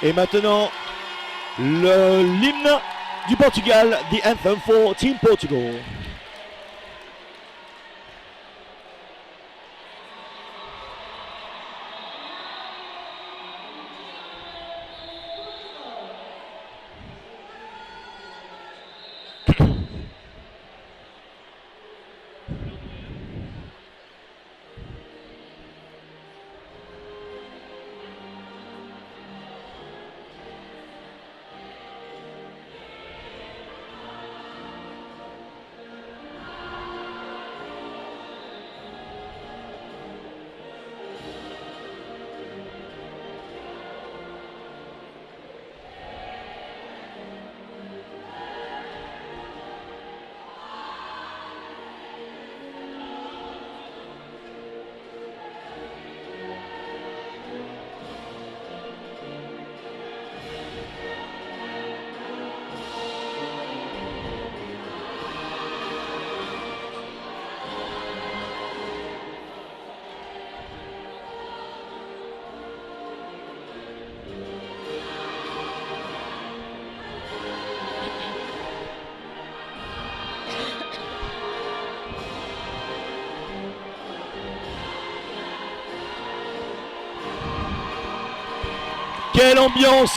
Et maintenant, l'hymne du Portugal, the anthem for Team Portugal.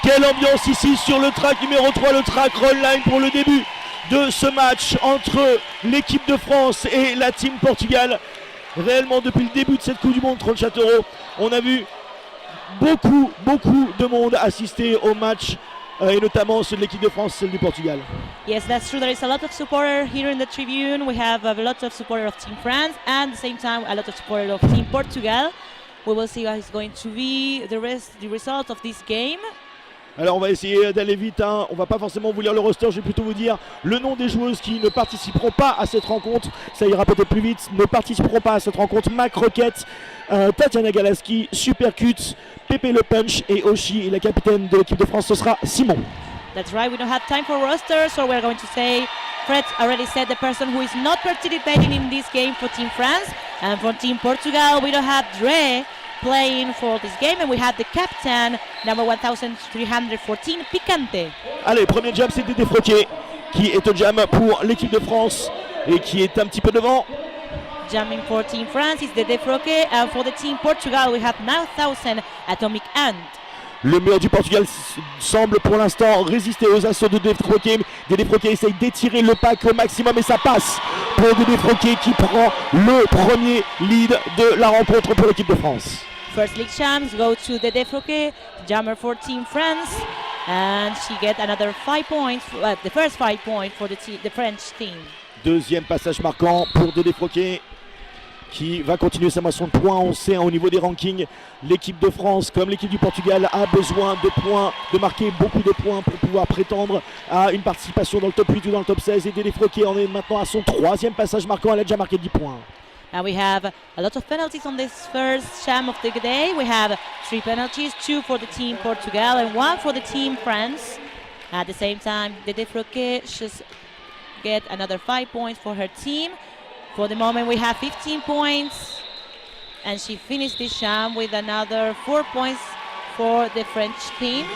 Quelle ambiance ici sur le track numéro 3, le track Roll-Line pour le début de ce match entre l'équipe de France et la Team Portugal. Réellement depuis le début de cette Coupe du Monde 30 Châteauroux, on a vu beaucoup de monde assister au match et notamment ceux de l'équipe de France, celle du Portugal. Yes, that's true. There is a lot of supporters here in the tribune. We have a lot of supporters of Team France and at the same time a lot of supporters of Team Portugal. We will see what is going to be the result of this game. Alors on va essayer d'aller vite, hein. On va pas forcément vous lire le roster, je vais plutôt vous dire le nom des joueuses qui ne participeront pas à cette rencontre. Ça ira peut-être plus vite, ne participeront pas à cette rencontre. Mac Rocket, Tatiana Galaski, Supercut, Pepe Le Punch et Oshi. Et la capitaine de l'équipe de France, ce sera Simon. That's right, we don't have time for roster, so we're going to say Fred already said the person who is not participating in this game for Team France. And for Team Portugal, we don't have Dre playing for this game, and we have the captain, number 1314, Picante. Allez, premier jam, c'est Dédé Froquet qui est au jam pour l'équipe de France et qui est un petit peu devant. Jamming for Team France is Dédé Froquet, and for the Team Portugal, we have 9000 Atomic Ant. Le mur du Portugal semble pour l'instant résister aux assauts de Dédé Froquet. Dédé Froquet essaye d'étirer le pack au maximum et ça passe pour Dédé Froquet qui prend le premier lead de la rencontre pour l'équipe de France. First league champs go to Dédé Froquet, jammer for Team France, and she gets another 5 points, the first 5 points for the French team. Deuxième passage marquant pour Dédé Froquet qui va continuer sa moisson de points. On sait, hein, au niveau des rankings, l'équipe de France comme l'équipe du Portugal a besoin de points, de marquer beaucoup de points pour pouvoir prétendre à une participation dans le top 8 ou dans le top 16. Et Dédé Froquet en est maintenant à son troisième passage marquant, elle a déjà marqué 10 points. And we have a lot of penalties on this first jam of the day. We have 3 penalties, 2 for the Team Portugal and 1 for the Team France. At the same time, Dédé Froquet should get another 5 points for her team. For the moment, we have 15 points, and she finished this jam with another 4 points for the French team.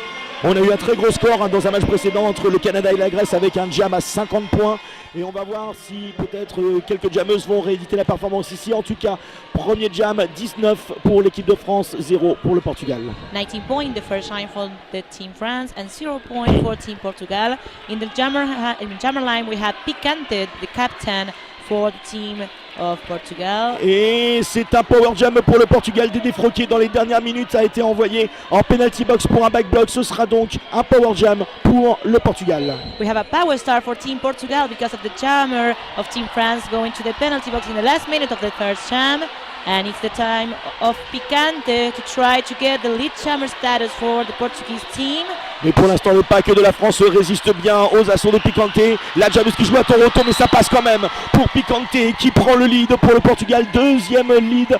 On a eu un très gros score, hein, dans un match précédent entre le Canada et la Grèce avec un jam à 50 points. Et on va voir si peut-être quelques jammeuses vont rééditer la performance ici. En tout cas, premier jam, 19 pour l'équipe de France, 0 pour le Portugal. 19 points in the first time for the Team France and 0 points for Team Portugal. In the jammer line, we have Picante, the captain for the team of Portugal. Et c'est un power jam pour le Portugal. Dédé Froquet dans les dernières minutes a été envoyé en penalty box pour un back block. Ce sera donc un power jam pour le Portugal. We have a power star for Team Portugal because of the jammer of Team France going to the penalty box in the last minute of the first jam. And it's the time of Picante to try to get the lead jammer status for the Portuguese team. Mais pour l'instant, le pack de la France résiste bien aux assauts de Picante. La jammeuse qui joue à Toronto, mais ça passe quand même pour Picante qui prend le lead pour le Portugal. Deuxième lead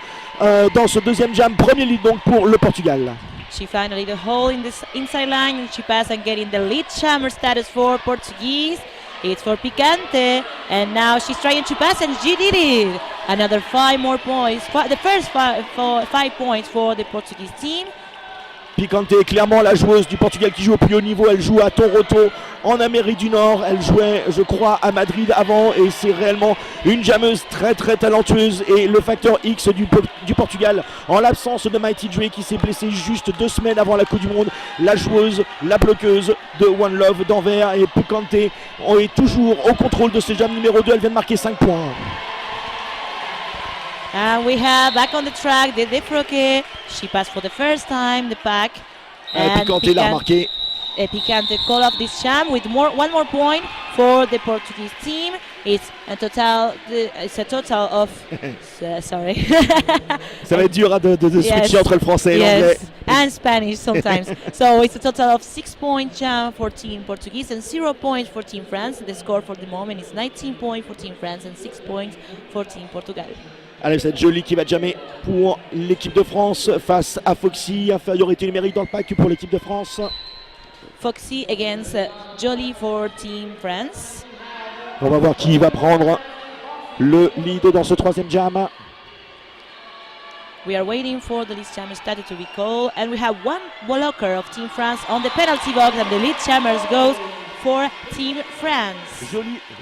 dans ce deuxième jam. Premier lead donc pour le Portugal. She finally the hole in this inside line and she passed and getting the lead jammer status for Portuguese. It's for Picante, and now she's trying to pass, and she did it. Another 5 more points. The first 5 points for the Portuguese team. Picante est clairement la joueuse du Portugal qui joue au plus haut niveau. Elle joue à Toronto en Amérique du Nord. Elle jouait, je crois, à Madrid avant et c'est réellement une jammeuse très très talentueuse. Et le facteur X du Portugal, en l'absence de Mighty Dre qui s'est blessé juste 2 semaines avant la Coupe du Monde, la joueuse, la bloqueuse de One Love d'Anvers et Picante est toujours au contrôle de ce jam numéro 2. Elle vient de marquer 5 points. And we have back on the track Dede Froque. She passed for the first time the pack. Picante l'a remarqué. Picante call off this jam with one more point for the Portuguese team. It's a total of sorry. Ça va être dur de switcher entre le français et l'anglais. And Spanish sometimes. So it's a total of 6 points jam for Team Portuguese and 0 points for Team France. The score for the moment is 19 points for Team France and 6 points for Team Portugal. Allez, cette Jolie qui va jammer pour l'équipe de France face à Foxy. Infériorité numérique dans le pack pour l'équipe de France. Foxy against Jolie for Team France. On va voir qui va prendre le lead dans ce troisième jam. We are waiting for the lead jammer status to recall, and we have one blocker of Team France on the penalty box, and the lead jammers goes for Team France.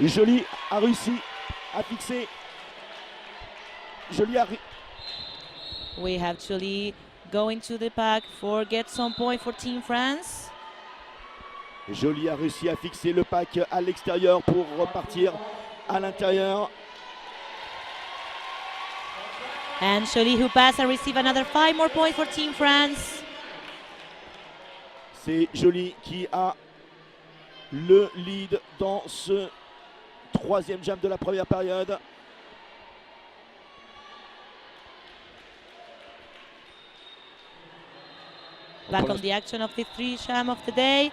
Jolie a réussi à fixer. We have Jolie going to the pack for get some point for Team France. Jolie a réussi à fixer le pack à l'extérieur pour repartir à l'intérieur. And Jolie who pass and receive another 5 more points for Team France. C'est Jolie qui a le lead dans ce troisième jam de la première période. Back on the action of the 3 jam of the day.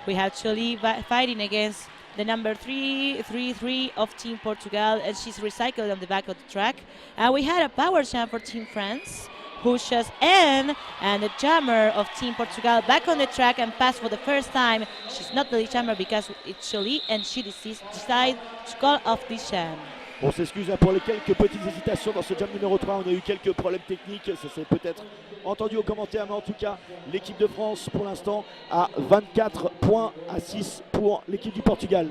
We have Jolie fighting against the number 3 of Team Portugal, and she's recycled on the back of the track. And we had a power jam for Team France, who just and the jammer of Team Portugal back on the track and passed for the first time. She's not the jammer because it's Jolie, and she decided to call off this jam. On s'excuse pour les quelques petites hésitations dans ce jam numéro 3. On a eu quelques problèmes techniques, ça s'est peut-être entendu aux commentaires, mais en tout cas, l'équipe de France pour l'instant a 24 points à 6 pour l'équipe du Portugal.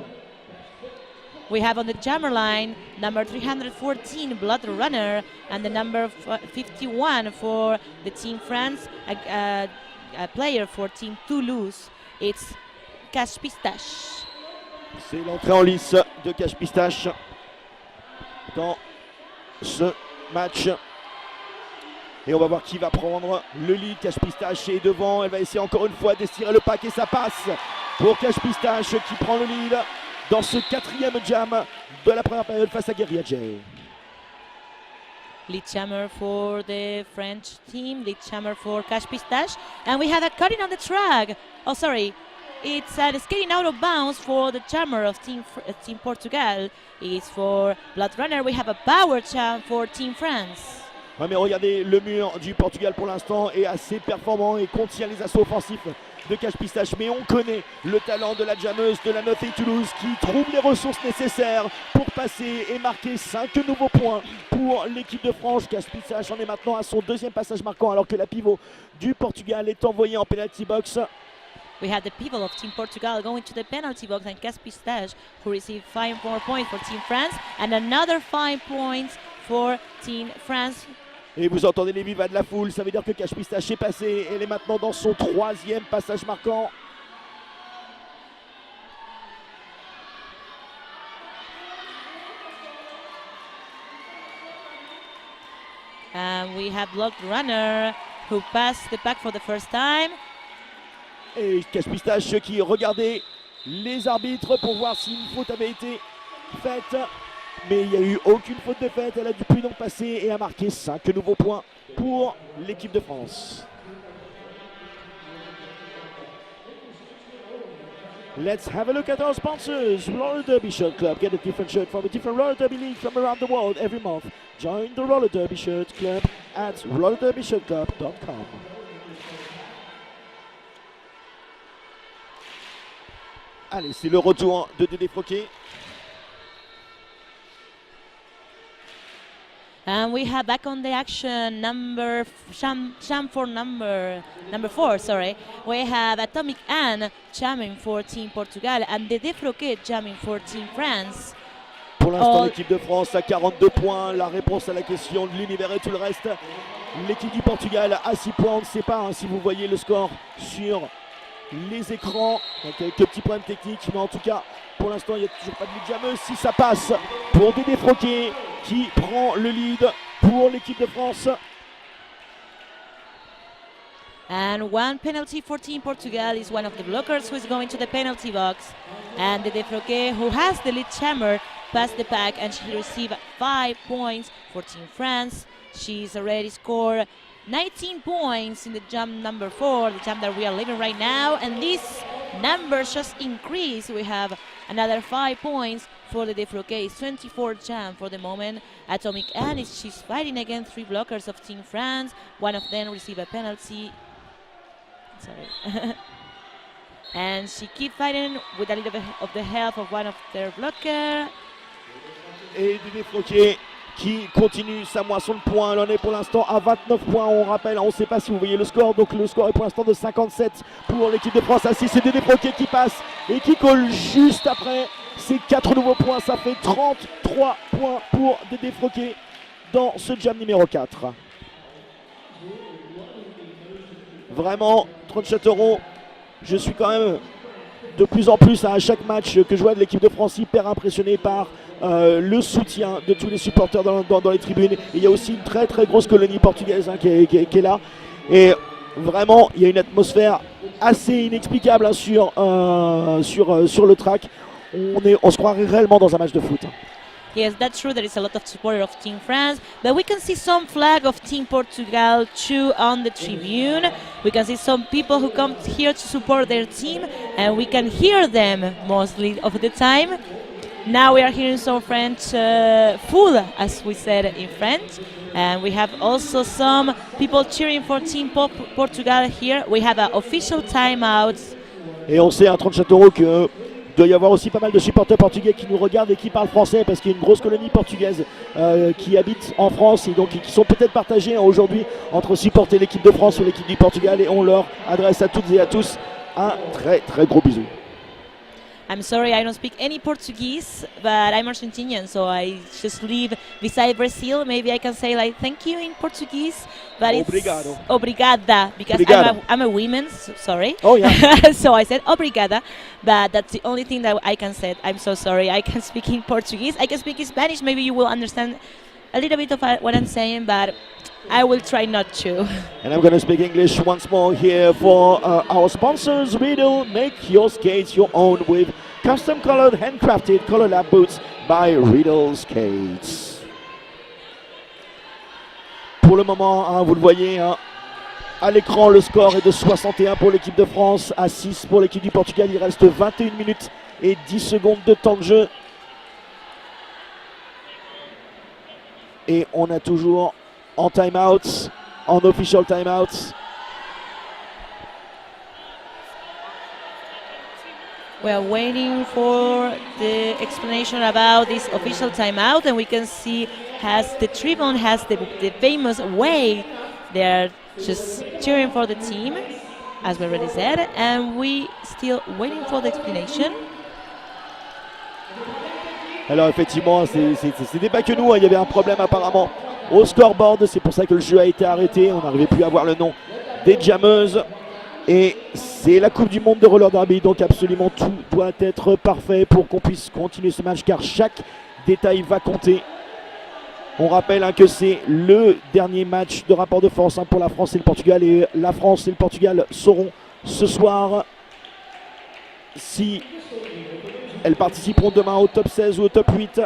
We have on the jammer line number 314 Blood Runner and the number 51 for the Team France, a player for Team Toulouse. It's Cash Pistache. C'est l'entrée en lice de Cash Pistache dans ce match. Et on va voir qui va prendre le lead. Cash Pistache est devant. Elle va essayer encore une fois d'estirer le pack et ça passe pour Cash Pistache qui prend le lead dans ce quatrième jam de la première période face à Guerilla Jay. Lead jammer for the French team, lead jammer for Cash Pistache. And we have a cutting on the track. Oh, sorry. It's skating out of bounds for the jammer of Team Portugal. It's for Blood Runner. We have a power jam for Team France. Ouais, mais regardez, le mur du Portugal pour l'instant est assez performant et contient les assauts offensifs de Cash Pistache. Mais on connaît le talent de la jammeuse de la Nothing Toulouse qui trouve les ressources nécessaires pour passer et marquer 5 nouveaux points pour l'équipe de France. Cash Pistache en est maintenant à son deuxième passage marquant alors que la pivot du Portugal est envoyée en penalty box. We have the people of Team Portugal going to the penalty box and Cash Pistache who received 5 more points for Team France and another 5 points for Team France. Et vous entendez les vivas de la foule, ça veut dire que Cash Pistache est passée. Elle est maintenant dans son troisième passage marquant. And we have Blood Runner who passed the pack for the first time. Et Cash Pistache qui regardait les arbitres pour voir si une faute avait été faite. Mais il n'y a eu aucune faute de faite. Elle a pu donc passer et a marqué 5 nouveaux points pour l'équipe de France. Let's have a look at our sponsors. Roller Derby Shirt Club. Get a different shirt from a different roller derby league from around the world every month. Join the Roller Derby Shirt Club at rollerderbyshirtclub.com. Allez, c'est le retour de Dede Froque. And we have back on the action sham for number 4. Sorry, we have Atomic Anne jamming for Team Portugal and Dédé Froquet jamming for Team France. Pour l'instant, l'équipe de France à 42 points. La réponse à la question de l'univers et tout le reste. L'équipe du Portugal à 6 points. On ne sait pas si vous voyez le score sur les écrans. Donc, quelques petits problèmes techniques, mais en tout cas, pour l'instant, il n'y a toujours pas de lead jammeuse. Si ça passe pour Dédé Froquet qui prend le lead pour l'équipe de France. And one penalty for Team Portugal is one of the blockers who is going to the penalty box. And Dédé Froquet, who has the lead jammer, passed the pack and she received 5 points for Team France. She's already scored 19 points in the jump number 4, the jump that we are living right now. And this number just increased. We have another 5 points for the Dédé Froquet. It's 24 jump for the moment. Atomic Anne, she's fighting against 3 blockers of Team France. One of them received a penalty. Sorry. And she keeps fighting with a little bit of the help of one of their blockers. Et Dédé Froquet qui continue sa moisson de points. Elle en est pour l'instant à 29 points. On rappelle, on ne sait pas si vous voyez le score. Donc le score est pour l'instant de 57 pour l'équipe de France à 6. C'est Dédé Froquet qui passe et qui colle juste après ces 4 nouveaux points. Ça fait 33 points pour Dédé Froquet dans ce jam numéro 4. Vraiment, 37 €. Je suis quand même de plus en plus à chaque match que je vois de l'équipe de France hyper impressionné par le soutien de tous les supporters dans les tribunes. Et il y a aussi une très très grosse colonie portugaise qui est là. Et vraiment, il y a une atmosphère assez inexplicable sur le track. On se croirait réellement dans un match de foot. Yes, that's true. There is a lot of support of Team France, but we can see some flag of Team Portugal too on the tribune. We can see some people who come here to support their team, and we can hear them mostly of the time. Now we are hearing some French food, as we said in French, and we have also some people cheering for Team Portugal here. We have an official timeout. Et on sait à 37 € que il doit y avoir aussi pas mal de supporters portugais qui nous regardent et qui parlent français parce qu'il y a une grosse colonie portugaise qui habite en France et donc qui sont peut-être partagés aujourd'hui entre supporter l'équipe de France ou l'équipe du Portugal, et on leur adresse à toutes et à tous un très très gros bisou. I'm sorry, I don't speak any Portuguese, but I'm Argentinian, so I just live beside Brazil. Maybe I can say like thank you in Portuguese, but Obrigado. It's obrigada because Obrigado. I'm a woman. Sorry. Oh yeah. So I said obrigada, but that's the only thing that I can say. I'm so sorry. I can speak in Portuguese. I can speak in Spanish. Maybe you will understand a little bit of what I'm saying, but I will try not to. And I'm going to speak English once more here for our sponsors. Riddle, make your skates your own with custom colored, handcrafted Color Lab boots by Riddle Skates. Pour le moment, vous le voyez, à l'écran, le score est de 61 pour l'équipe de France, à 6 pour l'équipe du Portugal. Il reste 21 minutes et 10 secondes de temps de jeu. Et on a toujours en timeout, en official timeout. We are waiting for the explanation about this official timeout, and we can see the tribune has the famous wave. They are just cheering for the team, as we already said, and we still waiting for the explanation. Alors effectivement, c'est pas que nous, il y avait un problème apparemment au scoreboard, c'est pour ça que le jeu a été arrêté, on n'arrivait plus à voir le nom des jammeuses. Et c'est la Coupe du Monde de roller derby, donc absolument tout doit être parfait pour qu'on puisse continuer ce match, car chaque détail va compter. On rappelle que c'est le dernier match de rapport de force pour la France et le Portugal, et la France et le Portugal sauront ce soir si elles participeront demain au top 16 ou au top 8.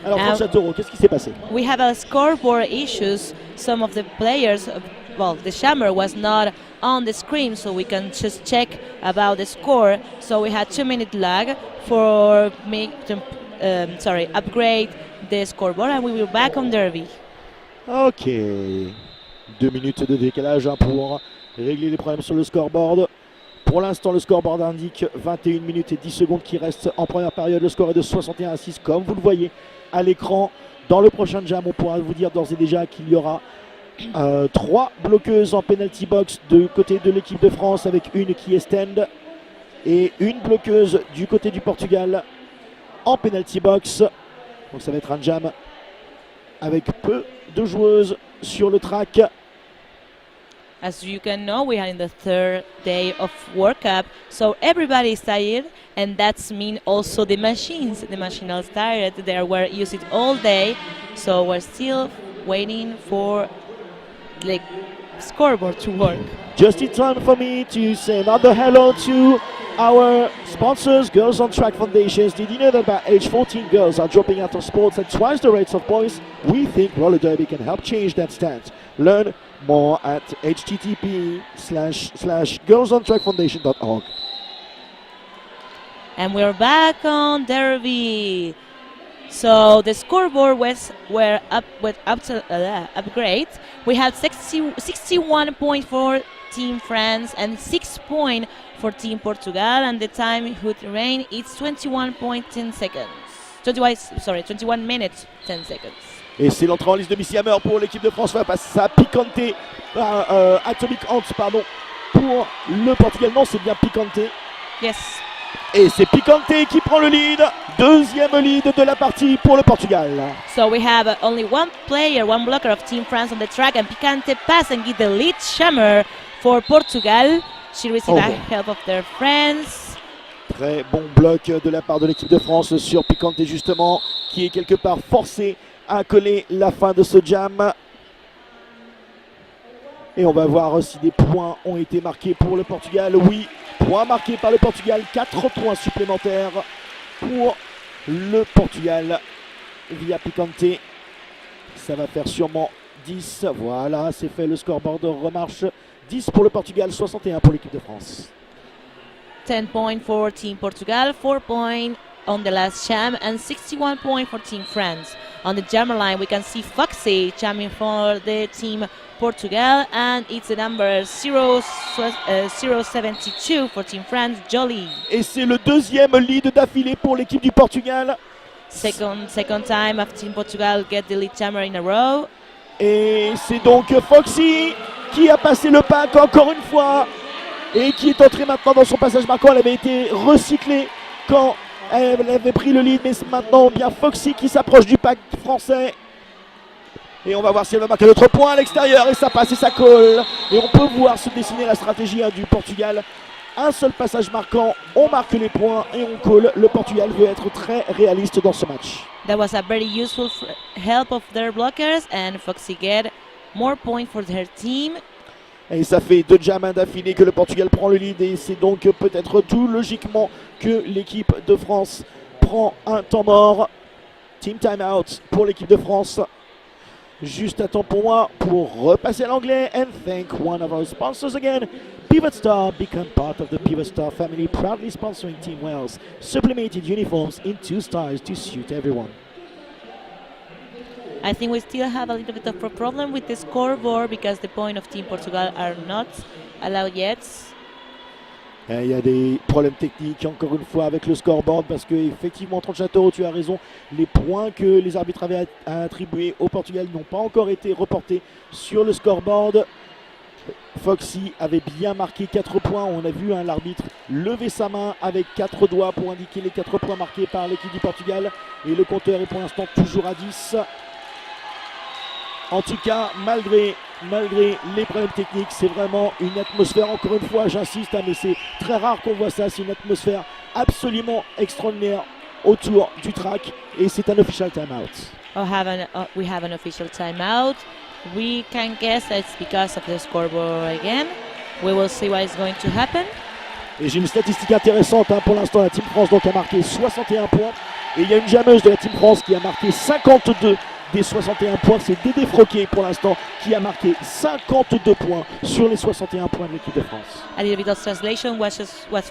Alors, 37 €, qu'est-ce qui s'est passé? We have a scoreboard issues. Some of the players, well, the jammer was not on the screen, so we can just check about the score. So we had 2-minute lag for upgrade the scoreboard, and we will back on derby. Ok, 2 minutes de décalage pour régler les problèmes sur le scoreboard. Pour Pour l'instant, le scoreboard indique 21 minutes et 10 secondes qui restent en première période. Le score est de 61-6, comme vous le voyez à l'écran. Dans le prochain jam, on pourra vous dire d'ores et déjà qu'il y aura 3 bloqueuses en penalty box du côté de l'équipe de France, avec une qui est stand et une bloqueuse du côté du Portugal en penalty box. Donc ça va être un jam avec peu de joueuses sur le track. As you can know, we are in the third day of World Cup, so everybody is tired, and that's mean also the machines. The machine are tired. They were used all day, so we're still waiting for the scoreboard to work. Just in time for me to say another hello to our sponsors, Girls on Track Foundations. Did you know that by age 14 girls are dropping out of sports at twice the rates of boys? We think roller derby can help change that stance. Learn more at http://girlsontrackfoundation.org. And we're back on Derby. So the scoreboard were upgrade. We had 61 points for Team France and 6 points for Team Portugal, and the time would remain is 21.10 seconds. 21 minutes 10 seconds. Et c'est l'entrée en liste de Missy Hammer pour l'équipe de France. Va passer à Picante, Atomic Ant, pardon, pour le Portugal. Non, c'est bien Picante. Yes. Et c'est Picante qui prend le lead. Deuxième lead de la partie pour le Portugal. So we have only one player, one blocker of Team France on the track, and Picante pass and give the lead jammer for Portugal. She received help of their friends. Très bon bloc de la part de l'équipe de France sur Picante, justement, qui est quelque part forcé à coller la fin de ce jam. Et on va voir si des points ont été marqués pour le Portugal. Oui, points marqués par le Portugal, 4 points supplémentaires pour le Portugal via Picante. Ça va faire sûrement 10. Voilà, c'est fait, le scoreboard remarche. 10 pour le Portugal, 61 pour l'équipe de France. 10 points for Team Portugal, 4 points on the last jam, and 61 points for Team France. On the jammer line, we can see Foxy jamming for the Team Portugal, and it's the number 072 for Team France, Jolie. Et c'est le deuxième lead d'affilée pour l'équipe du Portugal. Second time of Team Portugal get the lead jammer in a row. Et c'est donc Foxy qui a passé le pack encore une fois et qui est entrée maintenant dans son passage marquant. Elle avait été recyclée quand elle avait pris le lead, mais c'est maintenant bien Foxy qui s'approche du pack français. Et on va voir si elle va marquer d'autres points à l'extérieur, et ça passe et ça colle. Et on peut voir se dessiner la stratégie du Portugal. Un seul passage marquant, on marque les points et on colle. Le Portugal veut être très réaliste dans ce match. That was a very useful help of their blockers, and Foxy get more points for their team. Et ça fait 2 jams d'affilée que le Portugal prend le lead, et c'est donc peut-être tout logiquement que l'équipe de France prend un temps mort. Team timeout pour l'équipe de France. Juste à temps pour moi pour repasser à l'anglais and thank one of our sponsors again. Pivot Star, become part of the Pivot Star family, proudly sponsoring Team Wales. Sublimated uniforms in 2 styles to suit everyone. I think we still have a little bit of a problem with the scoreboard because the points of Team Portugal are not allowed yet. Il y a des problèmes techniques encore une fois avec le scoreboard, parce que effectivement, Château, tu as raison, les points que les arbitres avaient attribués au Portugal n'ont pas encore été reportés sur le scoreboard. Foxy avait bien marqué 4 points. On a vu l'arbitre lever sa main avec 4 doigts pour indiquer les 4 points marqués par l'équipe du Portugal, et le compteur est pour l'instant toujours à 10. En tout cas, malgré les problèmes techniques, c'est vraiment une atmosphère, encore une fois, j'insiste, mais c'est très rare qu'on voit ça. C'est une atmosphère absolument extraordinaire autour du track, et c'est un official timeout. We have an official timeout. We can guess that it's because of the scoreboard again. We will see what is going to happen. Et j'ai une statistique intéressante pour l'instant. La Team France donc a marqué 61 points, et il y a une jammeuse de la Team France qui a marqué 52 des 61 points. C'est Dédé Froquet pour l'instant qui a marqué 52 points sur les 61 points de l'équipe de France. A little bit of translation was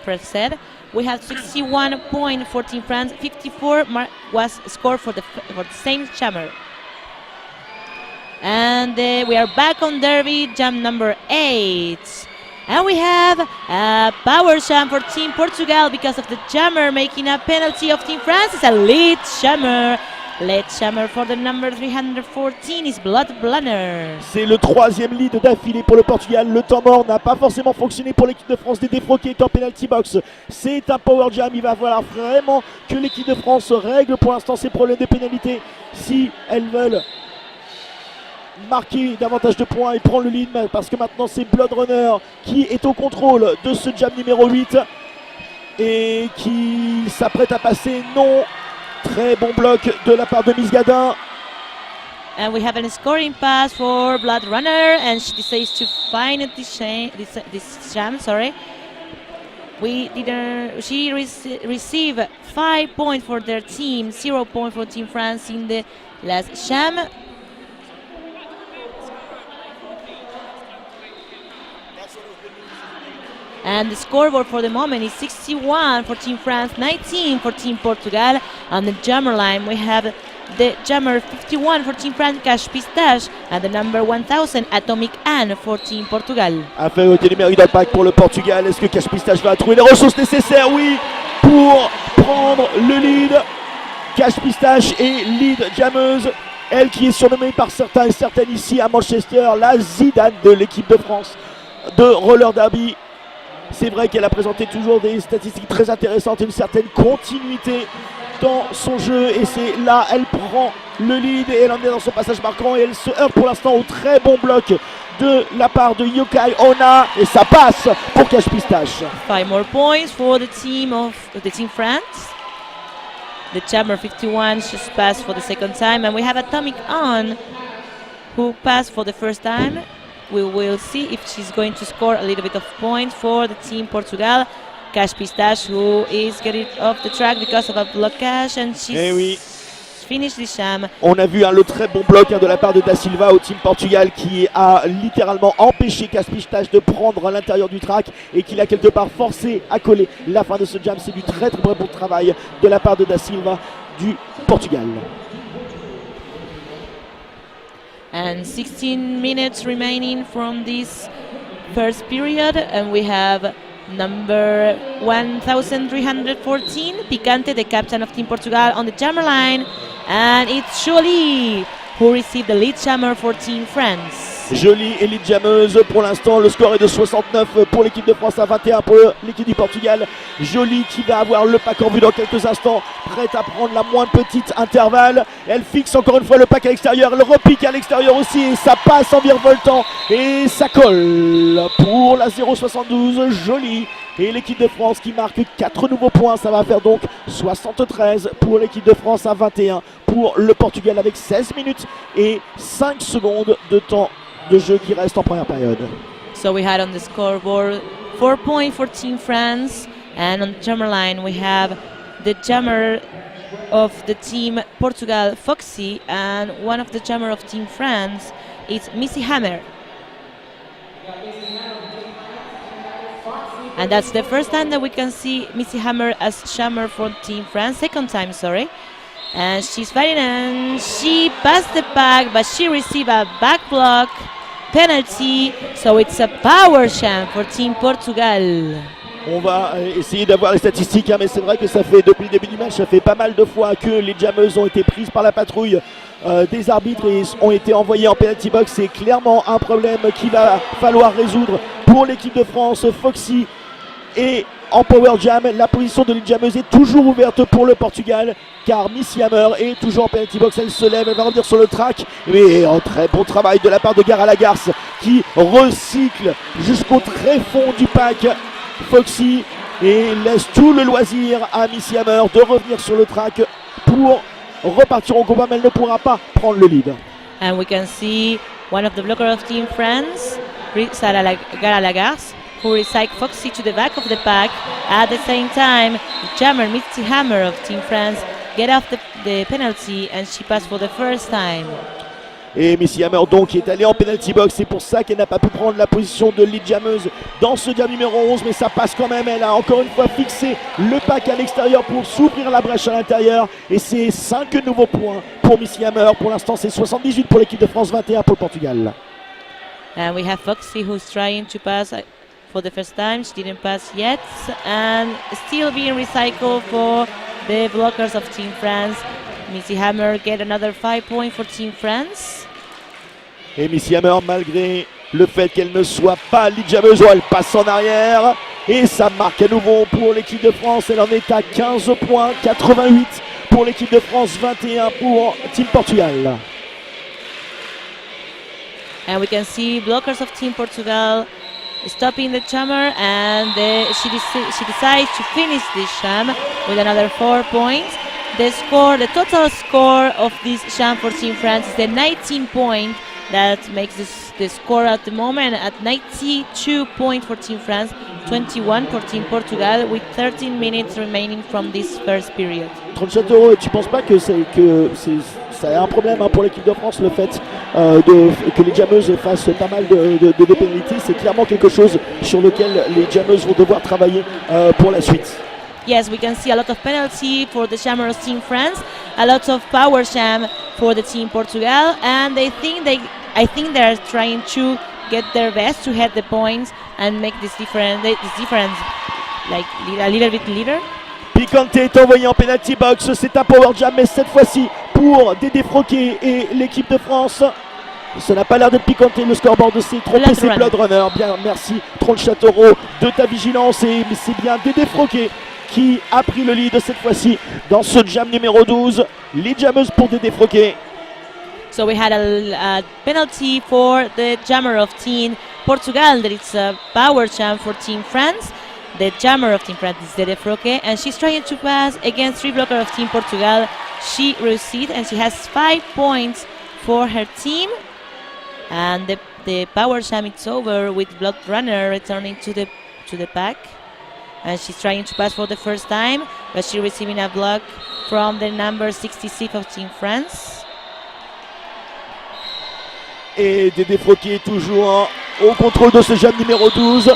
Fred said. We have 61 points for Team France, 54 was scored for the same jammer. And we are back on Derby, jam number 8. And we have a power jam for Team Portugal because of the jammer making a penalty of Team France. It's a lead jammer. Lead jammer for the number 314 is Blood Blanner. C'est le troisième lead d'affilée pour le Portugal. Le temps mort n'a pas forcément fonctionné pour l'équipe de France. Dédé Froquet est en penalty box. C'est un power jam. Il va falloir vraiment que l'équipe de France règle pour l'instant ses problèmes de pénalité si elles veulent marquer davantage de points et prendre le lead, parce que maintenant c'est Blood Runner qui est au contrôle de ce jam numéro 8 et qui s'apprête à passer. Non, très bon bloc de la part de Miss Gadin. And we have a scoring pass for Blood Runner, and she decides to find this jam. Sorry, we didn't. She received 5 points for their team, 0 points for Team France in the last jam. And the scoreboard for the moment is 61 for Team France, 19 for Team Portugal. On the jammer line, we have the jammer 51 for Team France, Cash Pistache, and the number 1000, Atomic Anne for Team Portugal. Infériorité numérique d'impact pour le Portugal. Est-ce que Cash Pistache va trouver les ressources nécessaires? Oui, pour prendre le lead. Cash Pistache est lead jammeuse. Elle qui est surnommée par certains et certaines ici à Manchester la Zidane de l'équipe de France de roller derby. C'est vrai qu'elle a présenté toujours des statistiques très intéressantes, une certaine continuité dans son jeu, et c'est là, elle prend le lead et elle en est dans son passage marquant, et elle se heurte pour l'instant au très bon bloc de la part de Yokai Ona, et ça passe pour Cash Pistache. 5 more points for the team France. The jammer 51 just passed for the second time, and we have Atomic On who passed for the first time. We will see if she's going to score a little bit of points for the team Portugal. Cash Pistache, who is getting off the track because of a blockage, and she's finished the jam. On a vu le très bon bloc de la part de Da Silva au team Portugal, qui a littéralement empêché Cash Pistache de prendre à l'intérieur du track et qui l'a quelque part forcé à coller la fin de ce jam. C'est du très très bon travail de la part de Da Silva du Portugal. And 16 minutes remaining from this first period, and we have number 1314, Picante, the captain of Team Portugal, on the jammer line, and it's Jolie who received the lead jammer for Team France. Jolie élite jammeuse. Pour l'instant, le score est de 69 pour l'équipe de France à 21 pour l'équipe du Portugal. Jolie qui va avoir le pack en vue dans quelques instants, prête à prendre la moins petite intervalle. Elle fixe encore une fois le pack à l'extérieur, elle repique à l'extérieur aussi, et ça passe en virevoltant et ça colle pour la 0,72. Jolie et l'équipe de France qui marque 4 nouveaux points. Ça va faire donc 73 pour l'équipe de France à 21 pour le Portugal, avec 16 minutes et 5 secondes de temps de jeu qui reste en première période. So we had on the scoreboard 4 points for Team France, and on the jammer line we have the jammer of the Team Portugal, Foxy, and one of the jammer of Team France is Missy Hammer. And that's the first time that we can see Missy Hammer as jammer for Team France, second time, sorry. And she's fighting, and she passed the pack, but she received a back block penalty, so it's a power jam for Team Portugal. On va essayer d'avoir les statistiques, mais c'est vrai que ça fait, depuis le début du match, ça fait pas mal de fois que les jammeuses ont été prises par la patrouille des arbitres et ont été envoyées en penalty box. C'est clairement un problème qu'il va falloir résoudre pour l'équipe de France. Foxy est en power jam. La position de lead jammeuse est toujours ouverte pour le Portugal, car Missy Hammer est toujours en penalty box. Elle se lève, elle va revenir sur le track, mais un très bon travail de la part de Gara Lagarce qui recycle jusqu'au très fond du pack Foxy et laisse tout le loisir à Missy Hammer de revenir sur le track pour repartir au combat, mais elle ne pourra pas prendre le lead. And we can see one of the blockers of Team France, Gara Lagarce, who recycled Foxy to the back of the pack. At the same time, the jammer, Missy Hammer of Team France, get off the penalty, and she passed for the first time. Et Missy Hammer donc est allée en penalty box, c'est pour ça qu'elle n'a pas pu prendre la position de lead jammeuse dans ce jam numéro 11, mais ça passe quand même. Elle a encore une fois fixé le pack à l'extérieur pour s'ouvrir la brèche à l'intérieur, et c'est 5 nouveaux points pour Missy Hammer. Pour l'instant c'est 78 pour l'équipe de France, 21 pour le Portugal. And we have Foxy who's trying to pass for the first time. She didn't pass yet, and still being recycled for the blockers of Team France. Missy Hammer get another 5 points for Team France. Et Missy Hammer, malgré le fait qu'elle ne soit pas lead jammeuse, elle passe en arrière. Et ça marque à nouveau pour l'équipe de France. Elle en est à 15 points, 88 pour l'équipe de France, 21 pour Team Portugal. And we can see blockers of Team Portugal stopping the jammer, and she decides to finish this sham with another 4 points. The total score of this sham for Team France is the 19 points. That makes the score at the moment at 92 points for Team France, 21 for Team Portugal, with 13 minutes remaining from this first period. Tronchatoro, tu penses pas que ça a un problème pour l'équipe de France, le fait que les jammeuses fassent pas mal de pénalités? C'est clairement quelque chose sur lequel les jammeuses vont devoir travailler pour la suite. Yes, we can see a lot of penalty for the jammers Team France, a lot of power jam for the Team Portugal, and I think they're trying to get their best to head the points and make this difference like a little bit leader. Picante est envoyé en penalty box, c'est un power jam, mais cette fois-ci pour Dédé Froquet et l'équipe de France. Ça n'a pas l'air d'être Picante, le scoreboard s'est trompé, c'est Blood Runner. Bien, merci Tronchatoro de ta vigilance, et c'est bien Dédé Froquet qui a pris le lead cette fois-ci dans ce jam numéro 12. Les jammeuses pour Dédé Froquet. So we had a penalty for the jammer of Team Portugal, that it's a power jam for Team France. The jammer of Team France is Dédé Froquet, and she's trying to pass against 3 blockers of Team Portugal. She received, and she has 5 points for her team. And the power jam is over with Blood Runner returning to the pack. And she's trying to pass for the first time, but she's receiving a block from the number 66 of Team France. Et Dédé Froquet toujours au contrôle de ce jam numéro 12.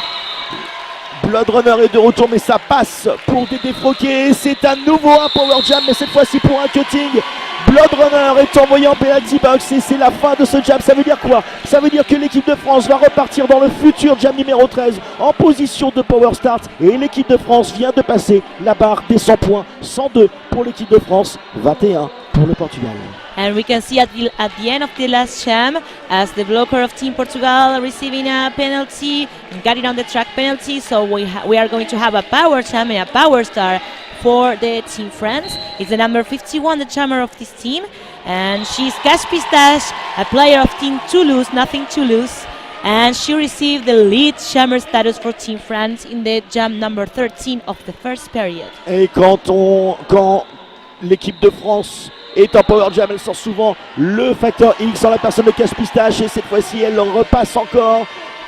Blood Runner est de retour, mais ça passe pour Dédé Froquet. C'est à nouveau un power jam, mais cette fois-ci pour un cutting. Blood Runner est envoyé en penalty box et c'est la fin de ce jam. Ça veut dire quoi? Ça veut dire que l'équipe de France va repartir dans le futur jam numéro 13 en position de power start, et l'équipe de France vient de passer la barre des 100 points. 102 pour l'équipe de France, 21 pour le Portugal. And we can see at the end of the last jam, as the blocker of Team Portugal receiving a penalty, got it on the track penalty, so we are going to have a power jam and a power star for the Team France. It's the number 51, the jammer of this team, and she's Cash Pistache, a player of Team Toulouse, nothing to lose, and she received the lead jammer status for Team France in the jam number 13 of the first period. Et quand l'équipe de France est en power jam, elle sort souvent le facteur X en la personne de Cash Pistache, et cette fois-ci elle repasse encore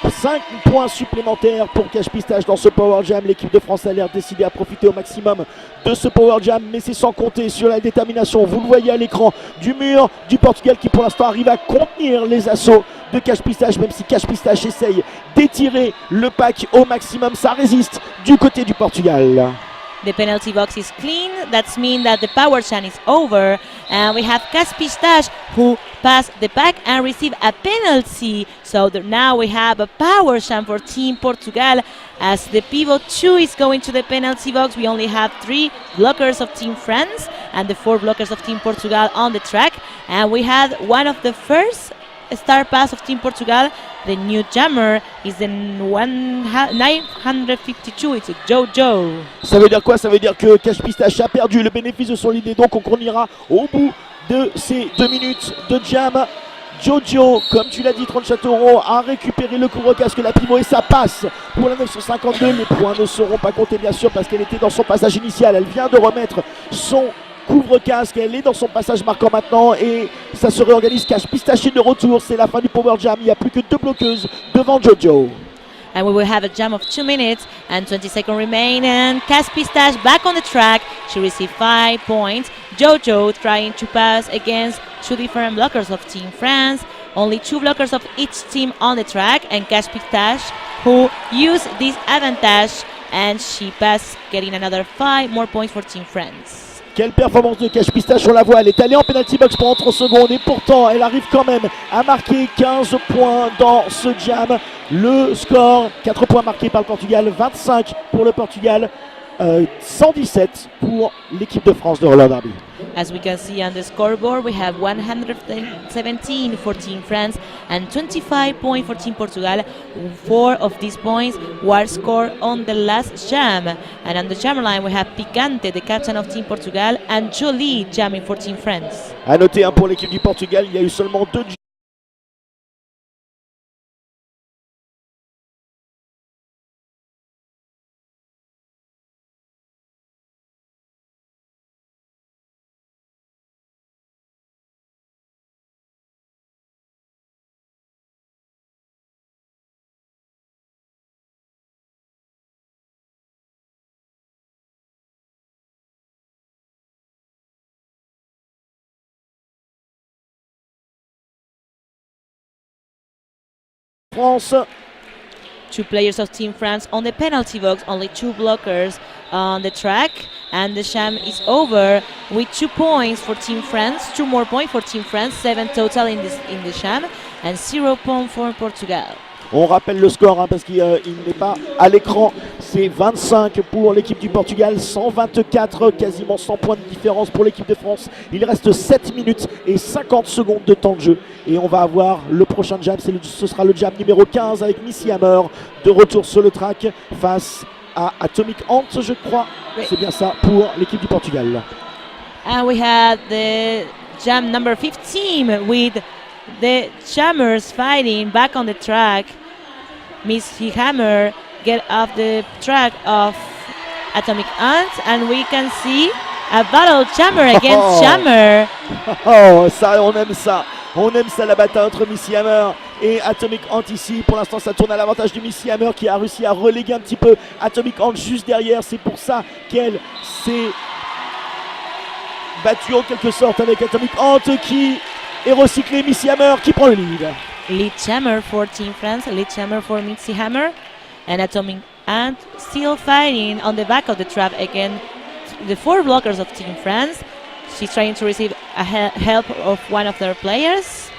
5 points supplémentaires pour Cash Pistache dans ce power jam. L'équipe de France a l'air décidée à profiter au maximum de ce power jam, mais c'est sans compter sur la détermination, vous le voyez à l'écran, du mur du Portugal, qui pour l'instant arrive à contenir les assauts de Cash Pistache. Même si Cash Pistache essaye d'étirer le pack au maximum, ça résiste du côté du Portugal. The penalty box is clean. That means that the power jam is over, and we have Cash Pistache who passed the pack and received a penalty. So now we have a power jam for Team Portugal, as the pivot 2 is going to the penalty box. We only have 3 blockers of Team France and the 4 blockers of Team Portugal on the track, and we had one of the first star pass of Team Portugal. The new jammer is the 952, it's a Jojo. Ça veut dire quoi? Ça veut dire que Cash Pistache a perdu le bénéfice de son lead, et donc on ira au bout de ces 2 minutes de jam. Jojo, comme tu l'as dit, Tronchatoro, a récupéré le couvre-casque, la pivot, et ça passe pour la 952. Les points ne seront pas comptés, bien sûr, parce qu'elle était dans son passage initial. Elle vient de remettre son couvre-casque, elle est dans son passage marquant maintenant, et ça se réorganise. Cash Pistache est de retour, c'est la fin du power jam. Il n'y a plus que 2 bloqueuses devant Jojo. And we will have a jam of 2 minutes and 20 seconds remain, and Cash Pistache back on the track. She received 5 points. Jojo trying to pass against 2 different blockers of Team France. Only 2 blockers of each team on the track, and Cash Pistache who used this advantage, and she passed, getting another 5 more points for Team France. Quelle performance de Cache Pistache sur la voie. Elle est allée en penalty box pendant 30 secondes et pourtant elle arrive quand même à marquer 15 points dans ce jam. Le score, 4 points marqués par le Portugal, 25 pour le Portugal, 117 pour l'équipe de France de roller derby. As we can see on the scoreboard, we have 117 for Team France and 25 points for Team Portugal. 4 of these points were scored on the last jam. And on the jam line, we have Picante, the captain of Team Portugal, and Jolie jamming for Team France. À noter pour l'équipe du Portugal, il y a eu seulement 2 France. 2 players of Team France on the penalty box, only 2 blockers on the track, and the jam is over with 2 points for Team France, 2 more points for Team France, 7 total in the jam, and 0 points for Portugal. On rappelle le score parce qu'il n'est pas à l'écran. C'est 25 pour l'équipe du Portugal, 124, quasiment 100 points de différence pour l'équipe de France. Il reste 7 minutes et 50 secondes de temps de jeu. Et on va avoir le prochain jam, ce sera le jam numéro 15 avec Missy Hammer de retour sur le track face à Atomic Ant, je crois. Oui. C'est bien ça pour l'équipe du Portugal. And we had the jam number 15 with the jammers fighting back on the track. Missy Hammer get off the track of Atomic Ant, and we can see a battle jammer against jammer. Oh, ça, on aime ça. On aime ça, la bataille entre Missy Hammer et Atomic Ant ici. Pour l'instant, ça tourne à l'avantage de Missy Hammer qui a réussi à reléguer un petit peu Atomic Ant juste derrière. C'est pour ça qu'elle s'est battue en quelque sorte avec Atomic Ant qui est recyclé. Missy Hammer qui prend le lead. Lead jammer for Team France, lead jammer for Missy Hammer, and Atomic Ant still fighting on the back of the trap against the 4 blockers of Team France. She's trying to receive a help of one of their players,